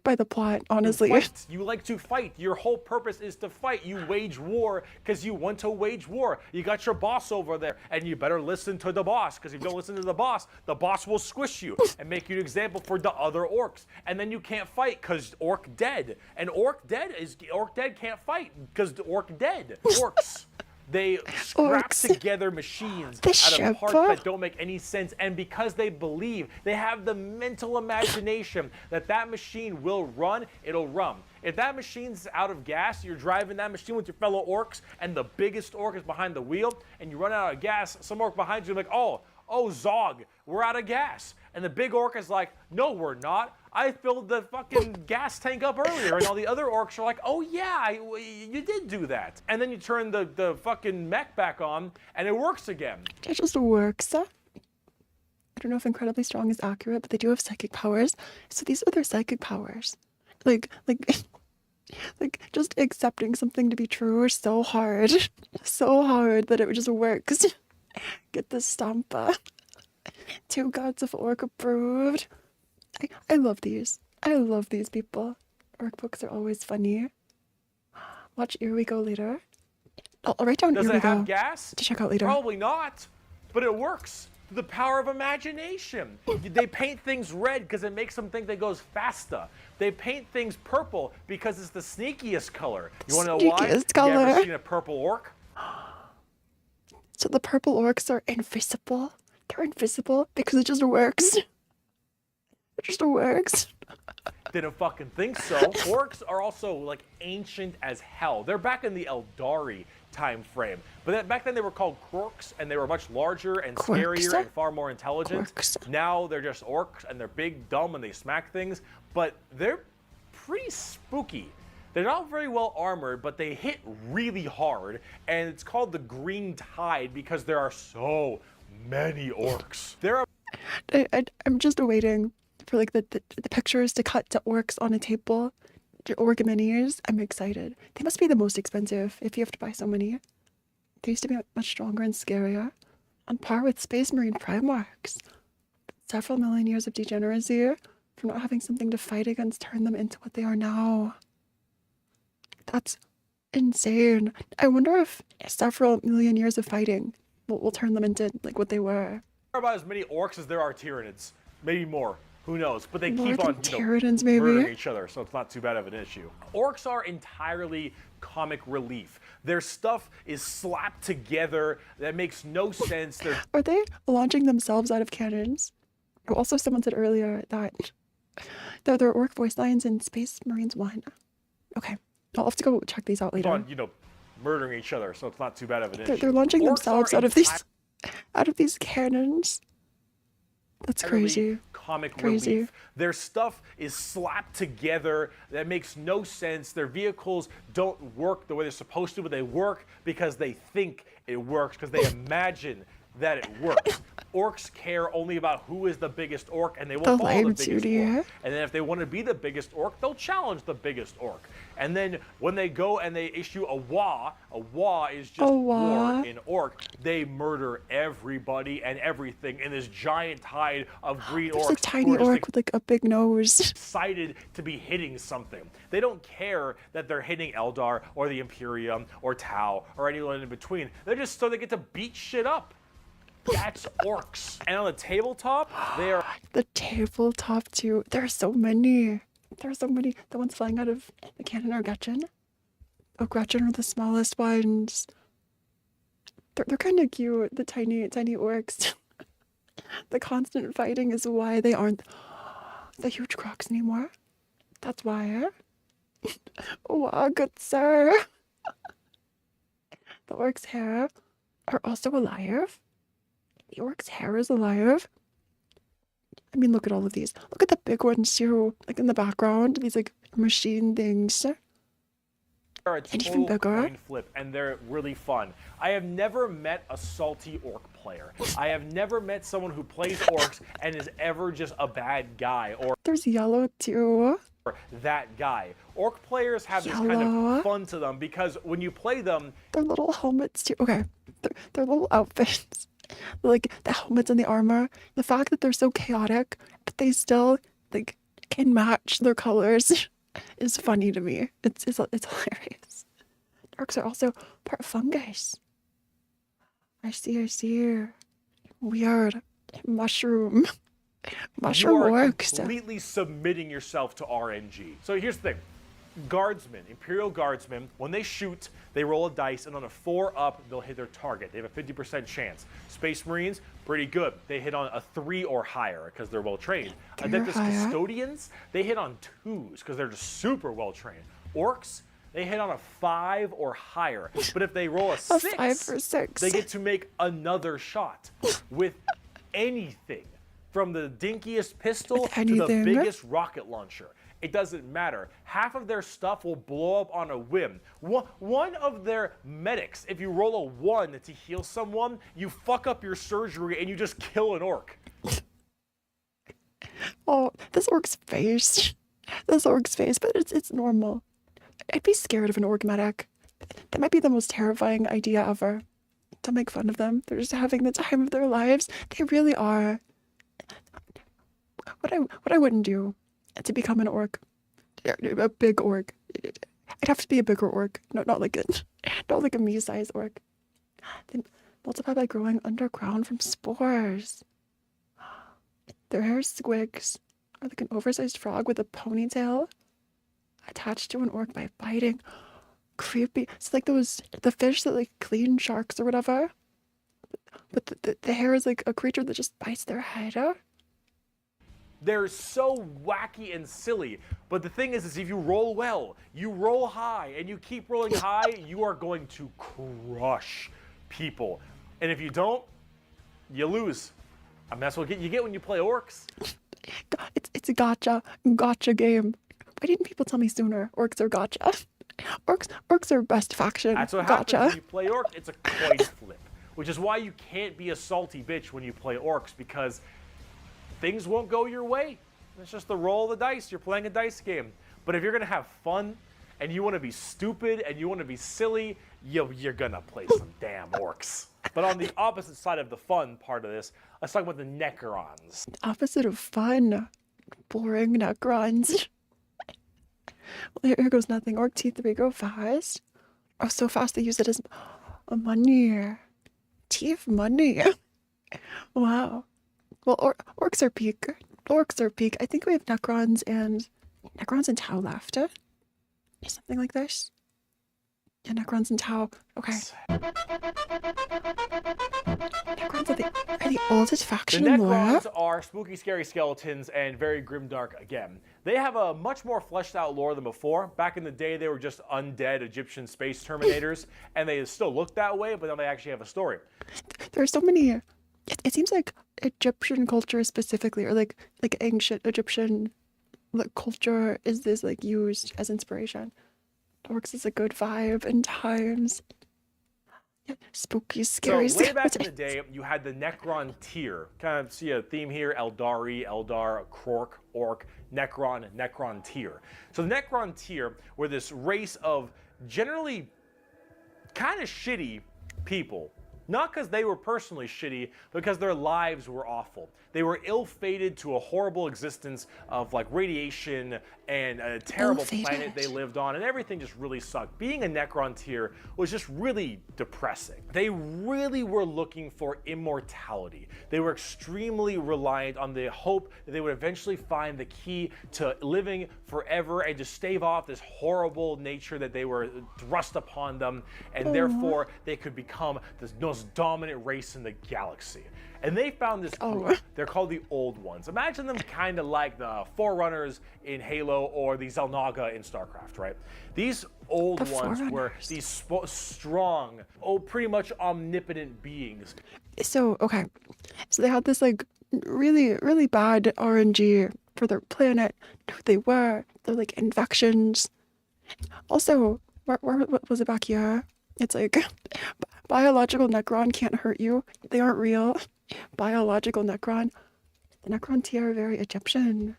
by the plot, honestly. Fight. You like to fight. Your whole purpose is to fight. You wage war because you want to wage war. You got your boss over there, and you better listen to the boss, because if you don't listen to the boss will squish you and make you an example for the other orcs. And then you can't fight because orc dead. And orc dead can't fight because orc dead. Orcs. They scrap Orcs. together machines The out of parts shepherd. that don't make any sense, and because they believe, they have the mental imagination that that machine will run, it'll run. If that machine's out of gas, you're driving that machine with your fellow orcs, and the biggest orc is behind the wheel, and you run out of gas, some orc behind you is like, oh, Zog, we're out of gas. And the big orc is like, no, we're not. I filled the fucking gas tank up earlier. And all the other orcs are like, oh yeah, you did do that. And then you turn the fucking mech back on, and it works again. It just works. I don't know if incredibly strong is accurate, but they do have psychic powers. So these are their psychic powers. Like just accepting something to be true is so hard. So hard that it just works. Get the stampa. 2 gods of orc approved. I love these. I love these people. Orc books are always funny. Watch Here We Go later. I'll write down Does Here We it have Go gas? to check out later. Probably not, but it works. The power of imagination. They paint things red because it makes them think they goes faster. They paint things purple because it's the sneakiest color. You want to know why? Sneakiest You ever color. seen a purple orc? So the purple orcs are invisible. They're invisible because it just works. It just works. Didn't fucking think so. Orcs are also like ancient as hell. They're back in the Eldari time frame. But back then they were called Quarks, and they were much larger and Quarks? scarier and far more intelligent. Quarks. Now they're just orcs, and they're big, dumb, and they smack things. But they're pretty spooky. They're not very well armored, but they hit really hard. And it's called the Green Tide because there are so many orcs. There are I'm just waiting for like the pictures to cut to orcs on a table. The orc minis. I'm excited. They must be the most expensive if you have to buy so many. They used to be much stronger and scarier. On par with Space Marine Primarchs. Several million years of degeneracy from not having something to fight against turned them into what they are now. That's insane. I wonder if several million years of fighting will turn them into like what they were. about as many orcs as there are Tyranids. Maybe more. Who knows? But they More keep than on Tyranids, maybe? murdering each other, so it's not too bad of an issue. Orcs are entirely comic relief. Their stuff is slapped together. That makes no sense. Are they launching themselves out of cannons? Oh, also, someone said earlier that there are orc voice lines in Space Marines 1. Okay, I'll have to go check these out later. On, murdering each other, so it's not too bad of an issue. They're launching Orcs themselves are out of these cannons. That's crazy. Comic Crazy. relief. Their stuff is slapped together. That makes no sense. Their vehicles don't work the way they're supposed to, but they work because they think it works, because they imagine that it works. Orcs care only about who is the biggest orc, and they will The follow the lime biggest suit, orc. yeah. And then if they want to be the biggest orc, they'll challenge the biggest orc. And then when they go and they issue a wah is just A wah. war in orc. They murder everybody and everything in this giant tide of green There's orcs. a tiny who are just orc with like a big nose. excited to be hitting something. They don't care that they're hitting Eldar or the Imperium or Tau or anyone in between. They're just so they get to beat shit up. That's orcs. And on the tabletop, they are The tabletop too. There are so many. There are so many. The ones flying out of the cannon are Gretchen. Oh, Gretchen are the smallest ones. They're kind of cute. The tiny orcs. The constant fighting is why they aren't the huge crocs anymore. That's why. Wow, good sir. The orc's hair are also alive. The orc's hair is alive. I mean, look at all of these. Look at the big ones too, like in the background. These like machine things. a And even total bigger. coin flip, and they're really fun. I have never met a salty orc player. I have never met someone who plays orcs and is ever just a bad guy or There's yellow too. that guy. Orc players have this kind Yellow. of fun to them because when you play them, Their little helmets too. Okay, their little outfits, like the helmets and the armor. The fact that they're so chaotic, but they still like can match their colors, is funny to me. It's hilarious. Orcs are also part fungus. I see. Weird. Mushroom you are orcs. completely submitting yourself to RNG. So here's the thing. Guardsmen, Imperial Guardsmen, when they shoot, they roll a dice, and on a 4 up, they'll hit their target. They have a 50% chance. Space Marines, pretty good. They hit on a 3 or higher because they're well trained. Adeptus Custodians, they hit on 2s because they're just super well trained. Orcs, they hit on a 5 or higher. But if they roll a 6, 5 or 6. they get to make another shot with anything, from the dinkiest pistol to the biggest rocket launcher. It doesn't matter. Half of their stuff will blow up on a whim. One of their medics, if you roll a 1 to heal someone, you fuck up your surgery and you just kill an orc. Oh, this orc's face. But it's normal. I'd be scared of an orc medic. That might be the most terrifying idea ever. Don't make fun of them. They're just having the time of their lives. They really are. What I wouldn't do to become an orc, a big orc. I'd have to be a bigger orc, not like a me-sized orc. They multiply by growing underground from spores. Their hair squigs are like an oversized frog with a ponytail, attached to an orc by biting. Creepy. It's like the fish that like clean sharks or whatever. But the hair is like a creature that just bites their head out. They're so wacky and silly. But the thing is if you roll well, you roll high, and you keep rolling high, you are going to crush people. And if you don't, you lose. I mean, that's what you get when you play orcs. It's a gotcha game. Why didn't people tell me sooner? Orcs are gotcha. Orcs are best faction. That's what gotcha. happens when you play orc. It's a coin flip, which is why you can't be a salty bitch when you play orcs, because things won't go your way. It's just the roll of the dice. You're playing a dice game. But if you're gonna have fun and you want to be stupid and you want to be silly, you're gonna play some damn orcs. But on the opposite side of the fun part of this, let's talk about the Necrons. Opposite of fun. Boring Necrons. Well, here goes nothing. Orc T3 go fast. Oh, so fast they use it as money. Teeth money. Wow. Well, orcs are peak. I think we have Necrons and Tau left. Something like this. Yeah, Necrons and Tau. Okay. Necrons are the oldest faction in lore. Necrons are spooky, scary skeletons and very grimdark again. They have a much more fleshed out lore than before. Back in the day, they were just undead Egyptian space terminators, and they still look that way, but then they actually have a story. There are so many. It seems like Egyptian culture specifically, or like ancient Egyptian culture, is this like used as inspiration. Orcs is a good vibe in times. Yeah, spooky, scary. So way back in the day, you had the Necron tier. Kind of see a theme here: Eldari, Eldar, Krork, Orc, Necron tier. So the Necron tier were this race of generally kind of shitty people. Not because they were personally shitty, but because their lives were awful. They were ill-fated to a horrible existence of like radiation and a terrible planet they lived on, and everything just really sucked. Being a Necron tier was just really depressing. They really were looking for immortality. They were extremely reliant on the hope that they would eventually find the key to living forever and just stave off this horrible nature that they were thrust upon them, and therefore they could become the most dominant race in the galaxy. And they found this group. They're called the Old Ones. Imagine them kind of like the Forerunners in Halo or the Xel'Naga in StarCraft, right? These Old Ones were these strong, pretty much omnipotent beings. So they had this like really, really bad RNG for their planet, who they were, their like infections. Also, what was it back here? It's like biological Necron can't hurt you. They aren't real. Biological Necron. The Necron tier are very Egyptian.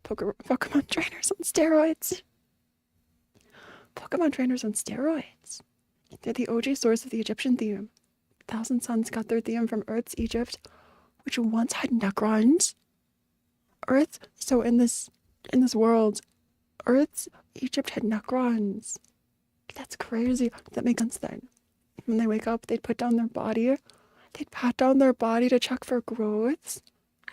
Pokemon trainers on steroids. Pokemon trainers on steroids. They're the OG source of the Egyptian theme. Thousand Suns got their theme from Earth's Egypt, which once had Necrons. So in this world, Earth's Egypt had Necrons. That's crazy. That makes sense then. When they wake up, they'd put down their body. They'd pat down their body to check for growths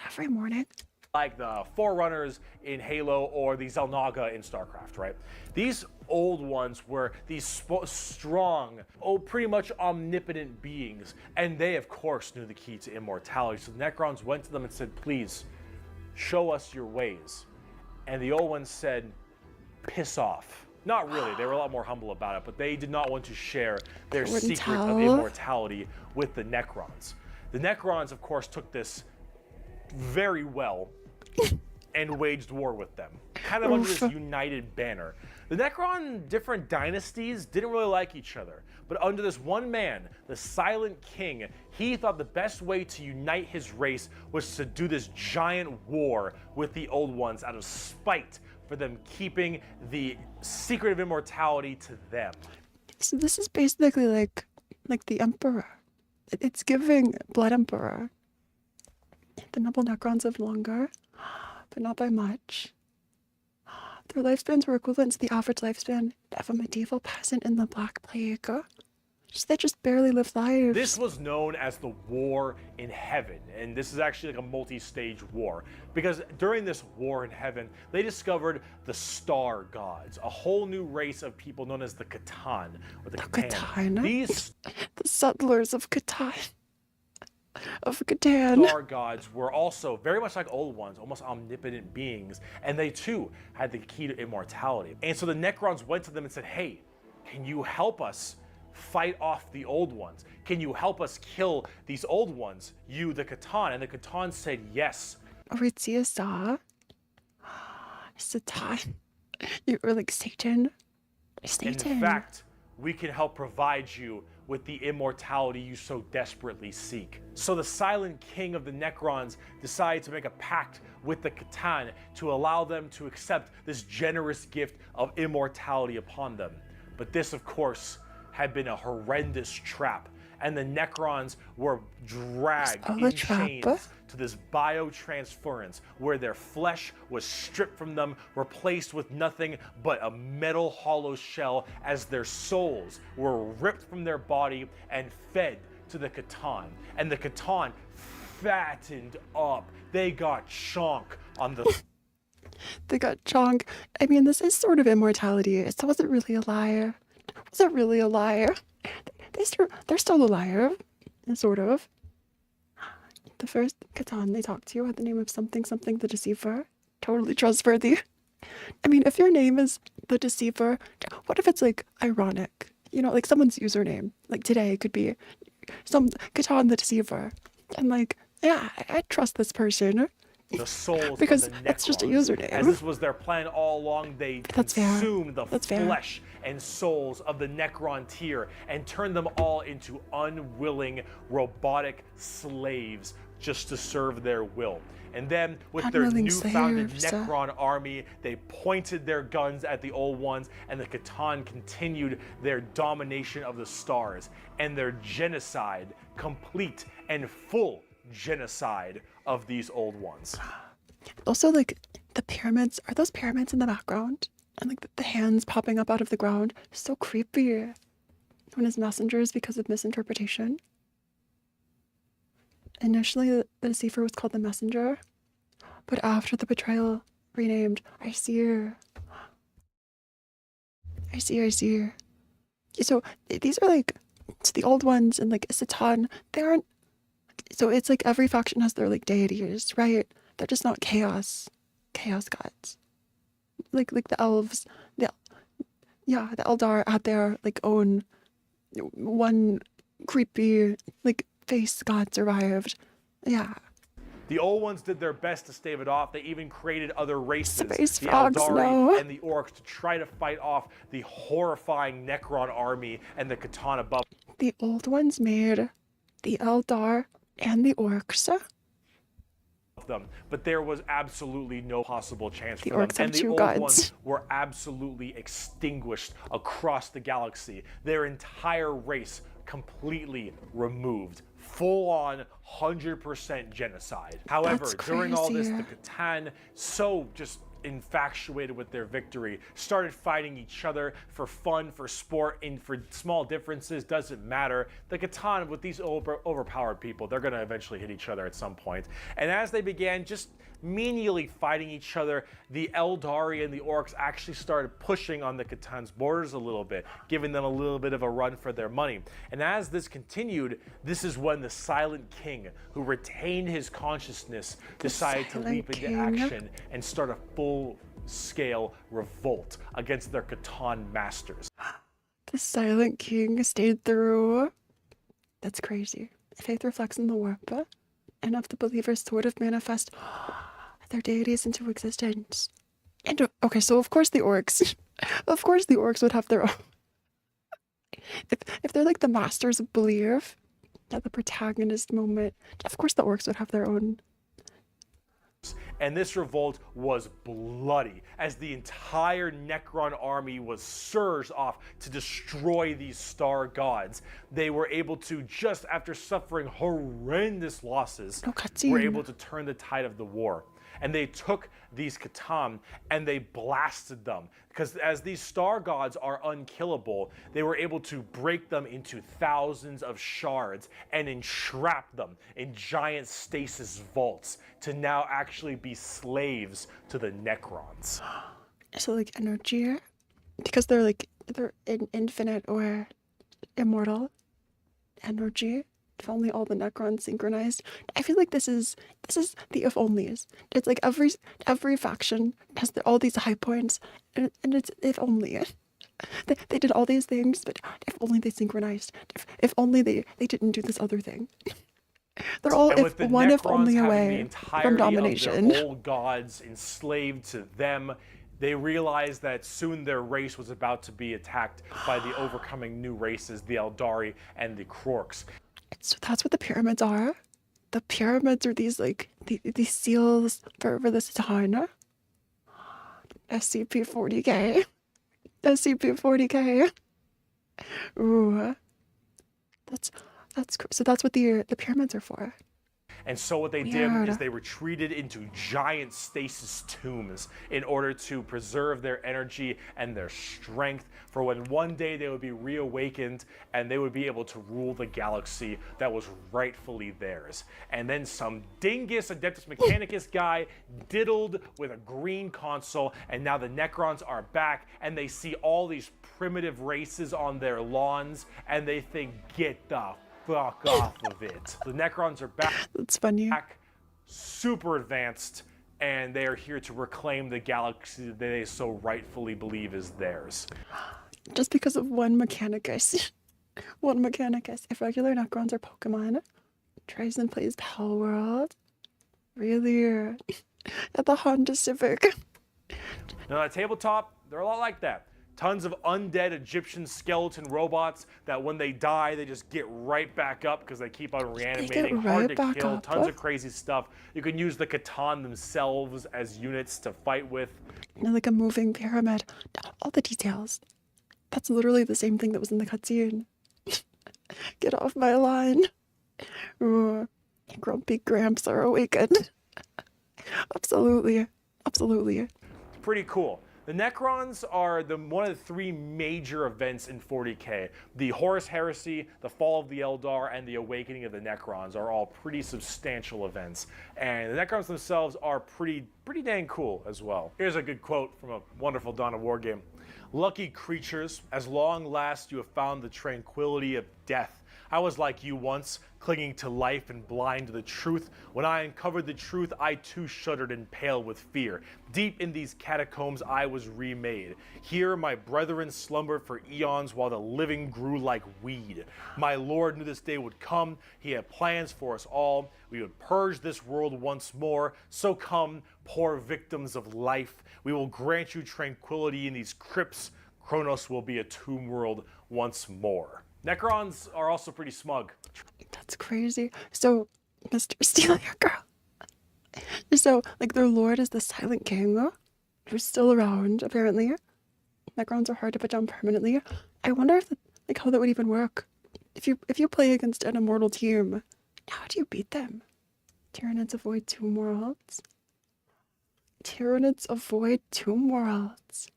every morning. Like the Forerunners in Halo or the Xel'Naga in StarCraft, right? These old ones were these strong, pretty much omnipotent beings, and they, of course, knew the key to immortality. So the Necrons went to them and said, please, show us your ways. And the old ones said, piss off. Not really, they were a lot more humble about it, but they did not want to share their secret of immortality with the Necrons. The Necrons, of course, took this very well and waged war with them, kind of under this united banner. The Necron different dynasties didn't really like each other, but under this one man, the Silent King, he thought the best way to unite his race was to do this giant war with the Old Ones out of spite for them keeping the secret of immortality to them. So this is basically like the Emperor. It's giving Blood Emperor. The noble Necrons live longer, but not by much. Their lifespans were equivalent to the average lifespan of a medieval peasant in the Black Plague. They just barely lived lives. This was known as the War in Heaven, and this is actually like a multi-stage war, because during this War in Heaven, they discovered the Star Gods, a whole new race of people known as the Catan, or the Catan. These the settlers of Catan. Of Catan. Star Gods were also very much like Old Ones, almost omnipotent beings, and they too had the key to immortality. And so the Necrons went to them and said, hey, can you help us fight off the Old Ones? Can you help us kill these Old Ones, you, the Catan? And the Catan said yes. Satan. You were like Satan. Satan. In fact, we can help provide you with the immortality you so desperately seek. So the Silent King of the Necrons decided to make a pact with the Catan to allow them to accept this generous gift of immortality upon them. But this, of course, had been a horrendous trap, and the Necrons were dragged in chains to this biotransference where their flesh was stripped from them, replaced with nothing but a metal hollow shell, as their souls were ripped from their body and fed to the Catan. And the Catan fattened up. They got chonk on the... They got chonk. I mean, this is sort of immortality. It wasn't really a liar. Was it really a liar? They're still a liar, sort of. The first Catan they talked to had the name of something the Deceiver. Totally trustworthy. I mean, if your name is the Deceiver, what if it's like ironic? You know, like someone's username. Like today it could be some Catan the Deceiver. And like, yeah, I trust this person. The souls because of the Necrons. that's just a username. As this was their plan all along, they consumed the flesh and souls of the Necron tier and turned them all into unwilling robotic slaves just to serve their will. And then with their newfounded Necron army, they pointed their guns at the Old Ones, and the Catan continued their domination of the stars and their genocide, complete and full genocide of these Old Ones. Also, like, the pyramids, are those pyramids in the background? And like the hands popping up out of the ground? So creepy. Known as messengers because of misinterpretation. Initially, the Deceiver was called the Messenger, but after the betrayal, renamed I see her. I see her. So these are like, it's the Old Ones and like Satan. They aren't. So it's like every faction has their like deities, right? They're just not chaos gods. Like the elves, the Eldar had their like own one creepy like face god survived. Yeah. The Old Ones did their best to stave it off. They even created other races, Space the frogs, Eldari and the Orcs, to try to fight off the horrifying Necron army and the Catan above. The Old Ones made the Eldar and the Orcs them, but there was absolutely no possible chance The for them. orcs have And the two old gods. ones were absolutely extinguished across the galaxy. Their entire race completely removed. Full on 100% genocide. However, That's during all this, crazy. the Catan, so just infatuated with their victory, started fighting each other for fun, for sport, and for small differences, doesn't matter. The Catan, with these overpowered people, they're gonna eventually hit each other at some point. And as they began just menially fighting each other, the Eldari and the orcs actually started pushing on the Catan's borders a little bit, giving them a little bit of a run for their money. And as this continued, this is when the Silent King, who retained his consciousness, decided to leap into action and start a full-scale revolt against their Catan masters. The Silent King stayed through. That's crazy. Faith reflects in the warp, and of the believers sort of manifest their deities into existence. And okay, so of course the orcs, of course the orcs would have their own. If they're like the masters of belief, at the protagonist moment, of course the orcs would have their own. And this revolt was bloody, as the entire Necron army was surged off to destroy these star gods. They were able to, just after suffering horrendous losses, No cutscene. were able to turn the tide of the war. And they took these Catan and they blasted them. Because as these star gods are unkillable, they were able to break them into thousands of shards and entrap them in giant stasis vaults to now actually be slaves to the Necrons. So like energy, because they're infinite or immortal energy. If only all the Necrons synchronized. I feel like this is the if onlys. It's like every faction has all these high points, and it's if only. They did all these things, but if only they synchronized. If only they didn't do this other thing. They're all And with the if Necrons only having the away entirety from domination. of their old gods enslaved to them, they realized that soon their race was about to be attacked by the overcoming new races, the Eldari and the Krorks. So that's what the pyramids are. The pyramids are these like these seals for this town. SCP-40k. SCP-40k. Ooh. So that's what the pyramids are for. And so what they did Weird. is they retreated into giant stasis tombs in order to preserve their energy and their strength for when one day they would be reawakened and they would be able to rule the galaxy that was rightfully theirs. And then some dingus Adeptus Mechanicus guy diddled with a green console, and now the Necrons are back and they see all these primitive races on their lawns and they think, get the fuck off of it. The Necrons are back, That's funny. super advanced, and they are here to reclaim the galaxy that they so rightfully believe is theirs. Just because of one Mechanicus. One Mechanicus. If regular Necrons are Pokemon, tries and plays World. Really? At the Honda Civic. Now, at tabletop, they're a lot like that. Tons of undead Egyptian skeleton robots that when they die, they just get right back up because they keep on reanimating. Hard right to back kill, up. tons of crazy stuff. You can use the Catan themselves as units to fight with. And like a moving pyramid. All the details. That's literally the same thing that was in the cutscene. Get off my line. Ooh, grumpy Gramps are awakened. Absolutely. Absolutely. It's pretty cool. The Necrons are one of the three major events in 40k. The Horus Heresy, the Fall of the Eldar, and the Awakening of the Necrons are all pretty substantial events. And the Necrons themselves are pretty dang cool as well. Here's a good quote from a wonderful Dawn of War game. Lucky creatures, as long last you have found the tranquility of death. I was like you once, clinging to life and blind to the truth. When I uncovered the truth, I too shuddered and paled with fear. Deep in these catacombs, I was remade. Here, my brethren slumbered for eons while the living grew like weed. My Lord knew this day would come. He had plans for us all. We would purge this world once more. So come, poor victims of life. We will grant you tranquility in these crypts. Kronos will be a tomb world once more. Necrons are also pretty smug. That's crazy. So, Mr. Steal Your Girl. So, like, their lord is the Silent King, who's still around, apparently. Necrons are hard to put down permanently. I wonder if, like, how that would even work. If you play against an immortal team, how do you beat them? Tyranids avoid tomb worlds. Tyranids avoid tomb worlds.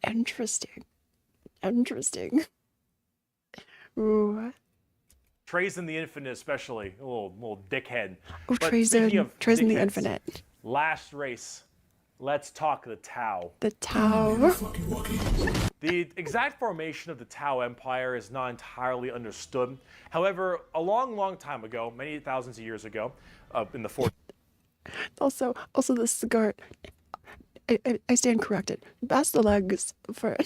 Interesting. Interesting. Ooh. Trazen the Infinite, especially a little dickhead. Oh, But speaking of Trazen the dickheads, Infinite. Last race. Let's talk the Tau. The Tau. The exact formation of the Tau Empire is not entirely understood. However, a long time ago, many thousands of years ago, in the Also the skirt. I stand corrected. Best legs for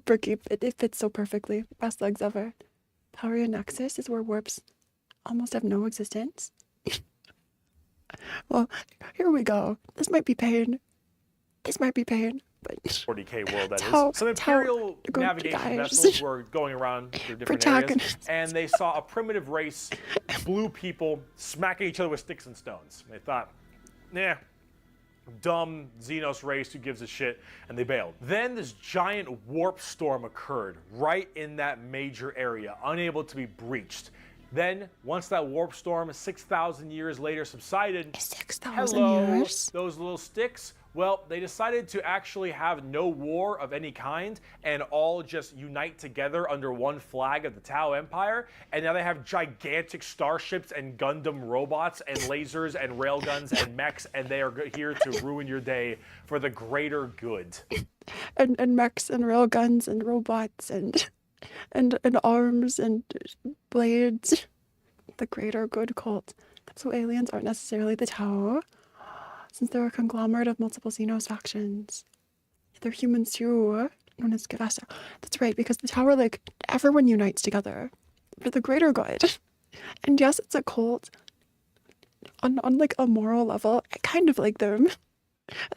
Bricky. It fits so perfectly. Best legs ever. Power Nexus is where warps almost have no existence. Well, here we go. This might be pain. But 40k world, that Tau- is. Some Imperial Tau- navigation guys. vessels were going around their different areas, Protagonists. and they saw a primitive race, blue people, smacking each other with sticks and stones. They thought, nah, dumb Xenos race, who gives a shit, and they bailed. Then this giant warp storm occurred right in that major area, unable to be breached. Then, once that warp storm 6,000 years later subsided, 6,000 hello, years? those little sticks. Well, they decided to actually have no war of any kind and all just unite together under one flag of the Tau Empire. And now they have gigantic starships and Gundam robots and lasers and railguns and mechs, and they are here to ruin your day for the greater good. And mechs and railguns and robots and arms and blades. The greater good cult. So aliens aren't necessarily the Tau, since they're a conglomerate of multiple Xenos factions. They're humans too, known as Gavasa. That's right, because the Tau are like, everyone unites together for the greater good. And yes, it's a cult. On like a moral level, I kind of like them.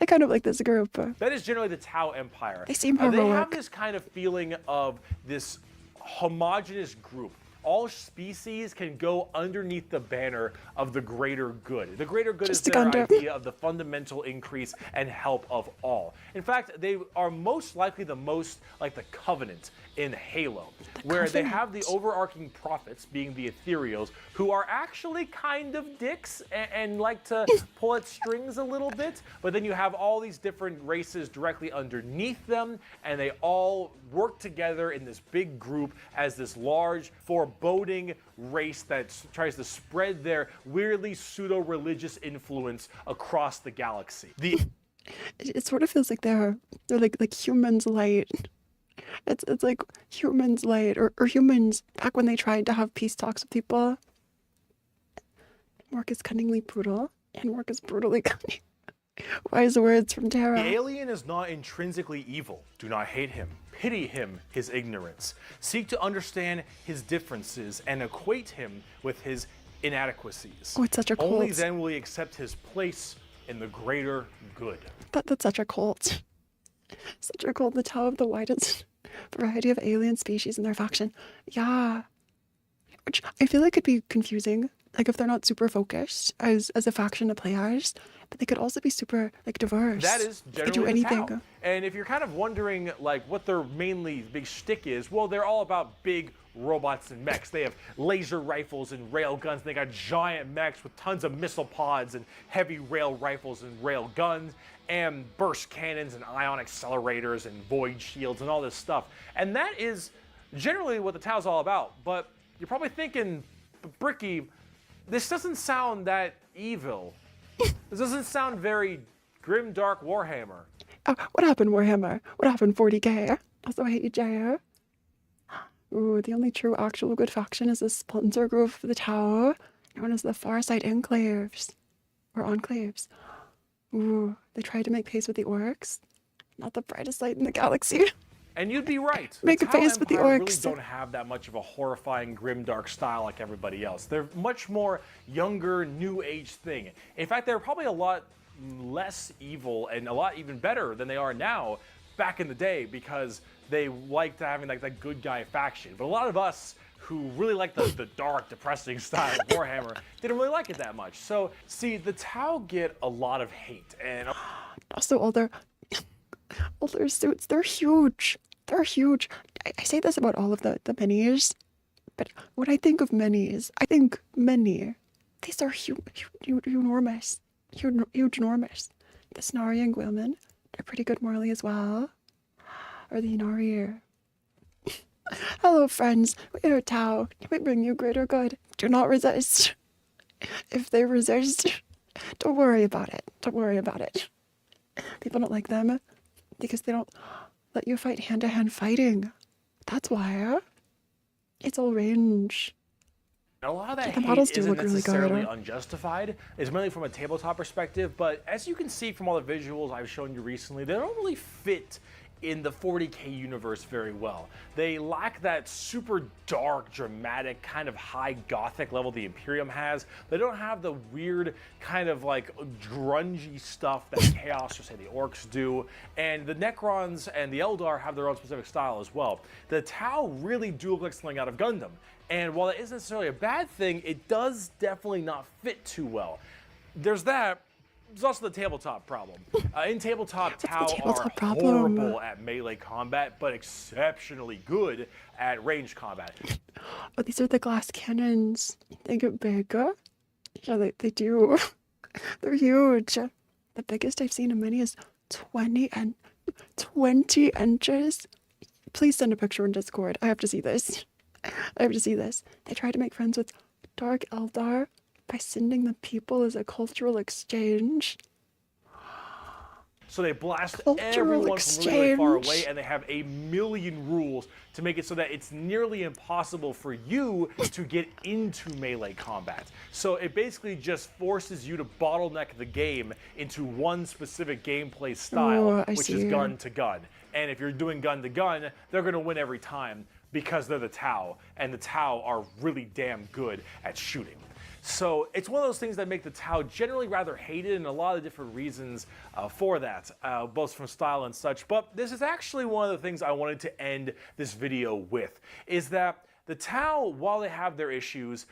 I kind of like this group. That is generally the Tau Empire. They seem They have heroic. this kind of feeling of this homogenous group. All species can go underneath the banner of the greater good. The greater good Just is a their Gundam. idea of the fundamental increase and help of all. In fact, they are most likely the most like the Covenant in Halo, where they have the overarching prophets, being the ethereals, who are actually kind of dicks and like to pull at strings a little bit, but then you have all these different races directly underneath them, and they all work together in this big group as this large, foreboding race that tries to spread their weirdly pseudo-religious influence across the galaxy. It sort of feels like they're like humans light. It's like humans light or humans back when they tried to have peace talks with people. Work is cunningly brutal, and work is brutally cunning. Wise words from Tara. The alien is not intrinsically evil. Do not hate him. Pity him, his ignorance. Seek to understand his differences and equate him with his inadequacies. Oh, it's such a Only cult. then will he accept his place in the greater good. That's such a cult. Such a cult. The Tau of the widest variety of alien species in their faction. Yeah. Which I feel like could be confusing. Like if they're not super focused as a faction to play as, but they could also be super like diverse. That is They could do generally the anything. Tau. And if you're kind of wondering like what their mainly big shtick is, well, they're all about big robots and mechs. They have laser rifles and rail guns. They got giant mechs with tons of missile pods and heavy rail rifles and rail guns and burst cannons and ion accelerators and void shields and all this stuff. And that is generally what the Tau's all about. But you're probably thinking, Bricky, this doesn't sound that evil. This doesn't sound very grim, dark Warhammer. What happened, Warhammer? What happened, 40k? Also, I hate you, Jaya. Ooh, the only true actual good faction is the splinter group of the Tau, known as the Far Side Enclaves. Or Enclaves. Ooh, they tried to make peace with the orcs. Not the brightest light in the galaxy. And you'd be right. Make a The Tau face with the Empire really orcs. don't have that much of a horrifying, grim, dark style like everybody else. They're much more younger, new age thing. In fact, they're probably a lot less evil and a lot even better than they are now back in the day because they liked having like that good guy faction. But a lot of us who really like the dark, depressing style of Warhammer didn't really like it that much. So, see, the Tau get a lot of hate, and Also, all their suits, they're huge. They're huge. I say this about all of the minis, but when I think of minis, I think many. These are enormous. Huge, enormous. The Snarri women, they're pretty good morally as well. Or the Inari. Hello, friends. We are Tau. We bring you greater good. Do not resist. If they resist, don't worry about it. Don't worry about it. People don't like them because they don't let you fight hand-to-hand fighting. That's why. It's all range. a lot of that The hate models do isn't look really necessarily good. unjustified. It's mainly from a tabletop perspective, but as you can see from all the visuals I've shown you recently, they don't really fit in the 40k universe very well. They lack that super dark, dramatic, kind of high gothic level the Imperium has. They don't have the weird kind of like grungy stuff that Chaos or say the Orcs do. And the Necrons and the Eldar have their own specific style as well. The Tau really do look like something out of Gundam. And while it isn't necessarily a bad thing, it does definitely not fit too well. There's that. There's also the tabletop problem. In tabletop, Tau are horrible at melee combat, but exceptionally good at ranged combat. Oh, these are the glass cannons. They get bigger. Yeah, they do. They're huge. The biggest I've seen in many is 20 inches. Please send a picture in Discord. I have to see this. I have to see this. They tried to make friends with Dark Eldar by sending the people as a cultural exchange. So they blast everyone from really, really far away, and they have a million rules to make it so that it's nearly impossible for you to get into melee combat. So it basically just forces you to bottleneck the game into one specific gameplay style, which is gun to gun. And if you're doing gun to gun, they're going to win every time because they're the Tau, and the Tau are really damn good at shooting. So it's one of those things that make the Tau generally rather hated, and a lot of different reasons for that, both from style and such. But this is actually one of the things I wanted to end this video with, is that the Tau, while they have their issues,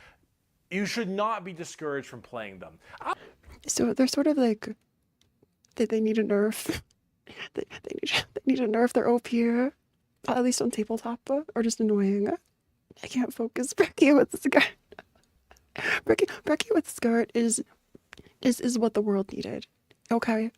you should not be discouraged from playing them. So they're sort of like, they need a nerf. they need a nerf. They're OP here, at least on tabletop, or just annoying. I can't focus. Becky with the skirt. Becky with skirt is what the world needed. Okay.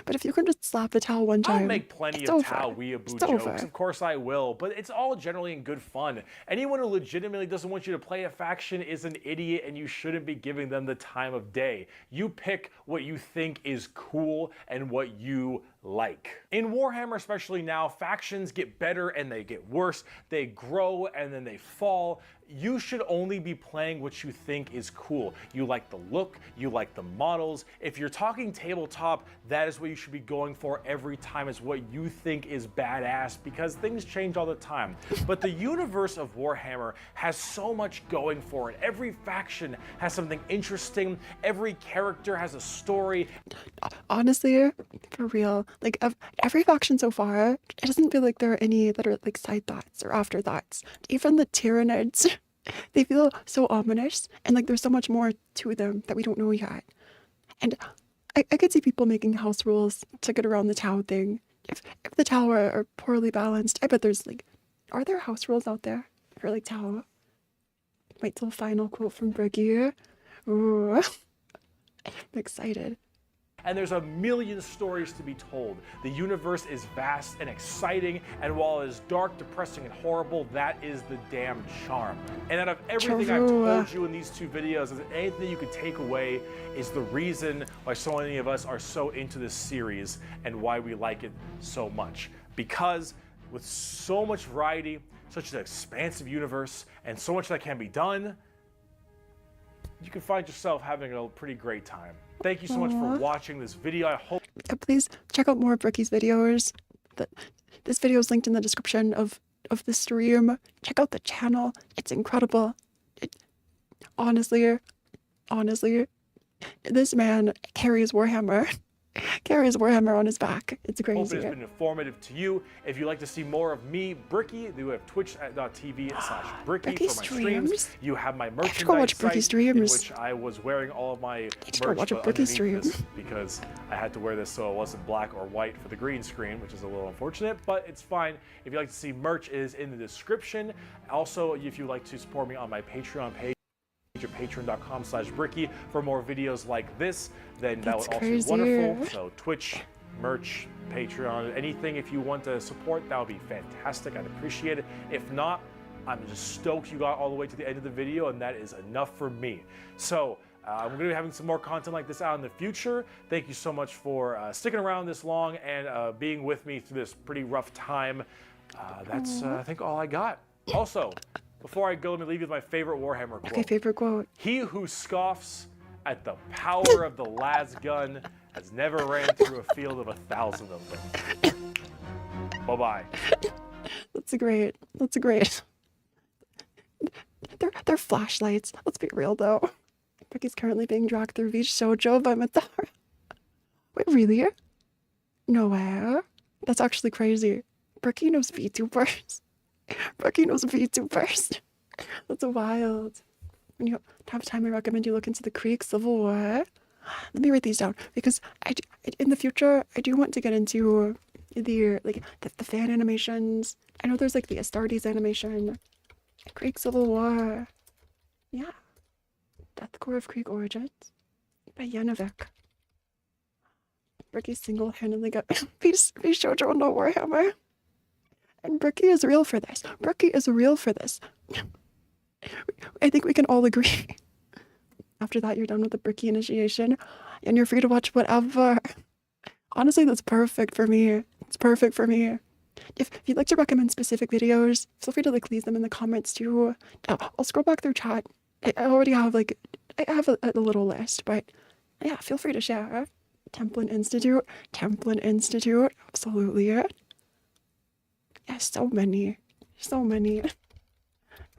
But if you can just slap the Tau one time, I'll make plenty of Tau weeaboo jokes. Of course I will, but it's all generally in good fun. Anyone who legitimately doesn't want you to play a faction is an idiot, and you shouldn't be giving them the time of day. You pick what you think is cool and what you like. In Warhammer, especially now, factions get better and they get worse. They grow and then they fall. You should only be playing what you think is cool. You like the look, you like the models. If you're talking tabletop, that is what you should be going for every time, is what you think is badass, because things change all the time. But the universe of Warhammer has so much going for it. Every faction has something interesting. Every character has a story. Honestly, for real, like every faction so far, it doesn't feel like there are any that are like side thoughts or afterthoughts. Even the Tyranids, they feel so ominous, and like there's so much more to them that we don't know yet. And I could see people making house rules to get around the Tau thing. If the Tau are poorly balanced, I bet there's like, are there house rules out there for like Tau? Wait till final quote from Briggy. Ooh, I'm excited. And there's a million stories to be told. The universe is vast and exciting, and while it is dark, depressing, and horrible, that is the damn charm. And out of everything I've told you in these two videos, if anything you could take away is the reason why so many of us are so into this series and why we like it so much. Because with so much variety, such an expansive universe, and so much that can be done, you can find yourself having a pretty great time. Thank you so much for watching this video. I hope. Please check out more of Bricky's videos. This video is linked in the description of the stream. Check out the channel. It's incredible. Honestly, this man carries Warhammer. carries Warhammer on his back. It's Hope it crazy. has been informative to you. If you'd like to see more of me, Bricky, we have twitch.tv/Bricky Bricky for my streams. streams. You have my I have to merchandise go watch Bricky site, in streams. which I was wearing all of my need to go merch watch a but Bricky underneath this stream. because I had to wear this so it wasn't black or white for the green screen, which is a little unfortunate, but it's fine. If you'd like to see merch, it is in the description. Also, if you'd like to support me on my Patreon page, at patreon.com/Bricky for more videos like this, then that would That's also crazy. be wonderful. So Twitch, merch, Patreon, anything if you want to support, that would be fantastic. I'd appreciate it. If not, I'm just stoked you got all the way to the end of the video, and that is enough for me. So we're going to be having some more content like this out in the future. Thank you so much for sticking around this long and being with me through this pretty rough time. That's, I think, all I got. Also, before I go, let me leave you with my favorite Warhammer quote. Okay, favorite quote. He who scoffs at the power of the lasgun has never ran through a field of 1,000 of them. Bye-bye. That's great. That's great. They're flashlights. Let's be real though. Bricky's currently being dragged through Beach Shoujo by Mathar. Wait, really? No way. That's actually crazy. Bricky knows VTubers. Bricky knows VTubers. That's wild. When you have time, I recommend you look into the Creek Civil War. Let me write these down because in the future I do want to get into the fan animations. I know there's like the Astartes animation. Creek Civil War. Yeah. Death Core of Creek Origins by Yanavik. Bricky single-handedly got Peace Shoujo no Warhammer. And Bricky is real for this. Bricky is real for this. I think we can all agree. After that, you're done with the Bricky initiation, and you're free to watch whatever. Honestly, that's perfect for me. It's perfect for me. If you'd like to recommend specific videos, feel free to leave them in the comments too. I'll scroll back through chat. I already have I have a little list, but yeah, feel free to share. Templin Institute, absolutely. Yeah, so many.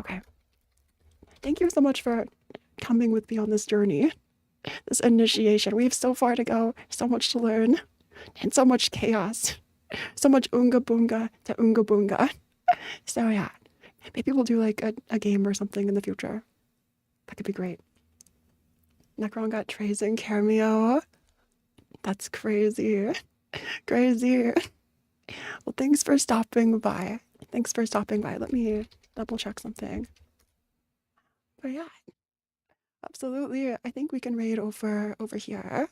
Okay. Thank you so much for coming with me on this journey, this initiation. We have so far to go, so much to learn, and so much chaos. So much Unga Boonga to Unga Boonga. So yeah, maybe we'll do like a game or something in the future. That could be great. Necron got Trays and cameo. That's crazy. Crazy. Well, thanks for stopping by. Let me double check something. But yeah, absolutely. I think we can raid over here.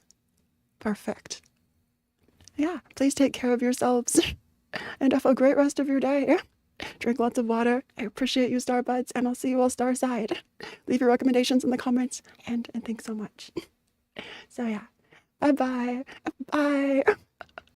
Perfect. Yeah, please take care of yourselves and have a great rest of your day. Drink lots of water. I appreciate you, Starbuds, and I'll see you all Starside. Leave your recommendations in the comments, and thanks so much. So yeah, bye-bye. Bye.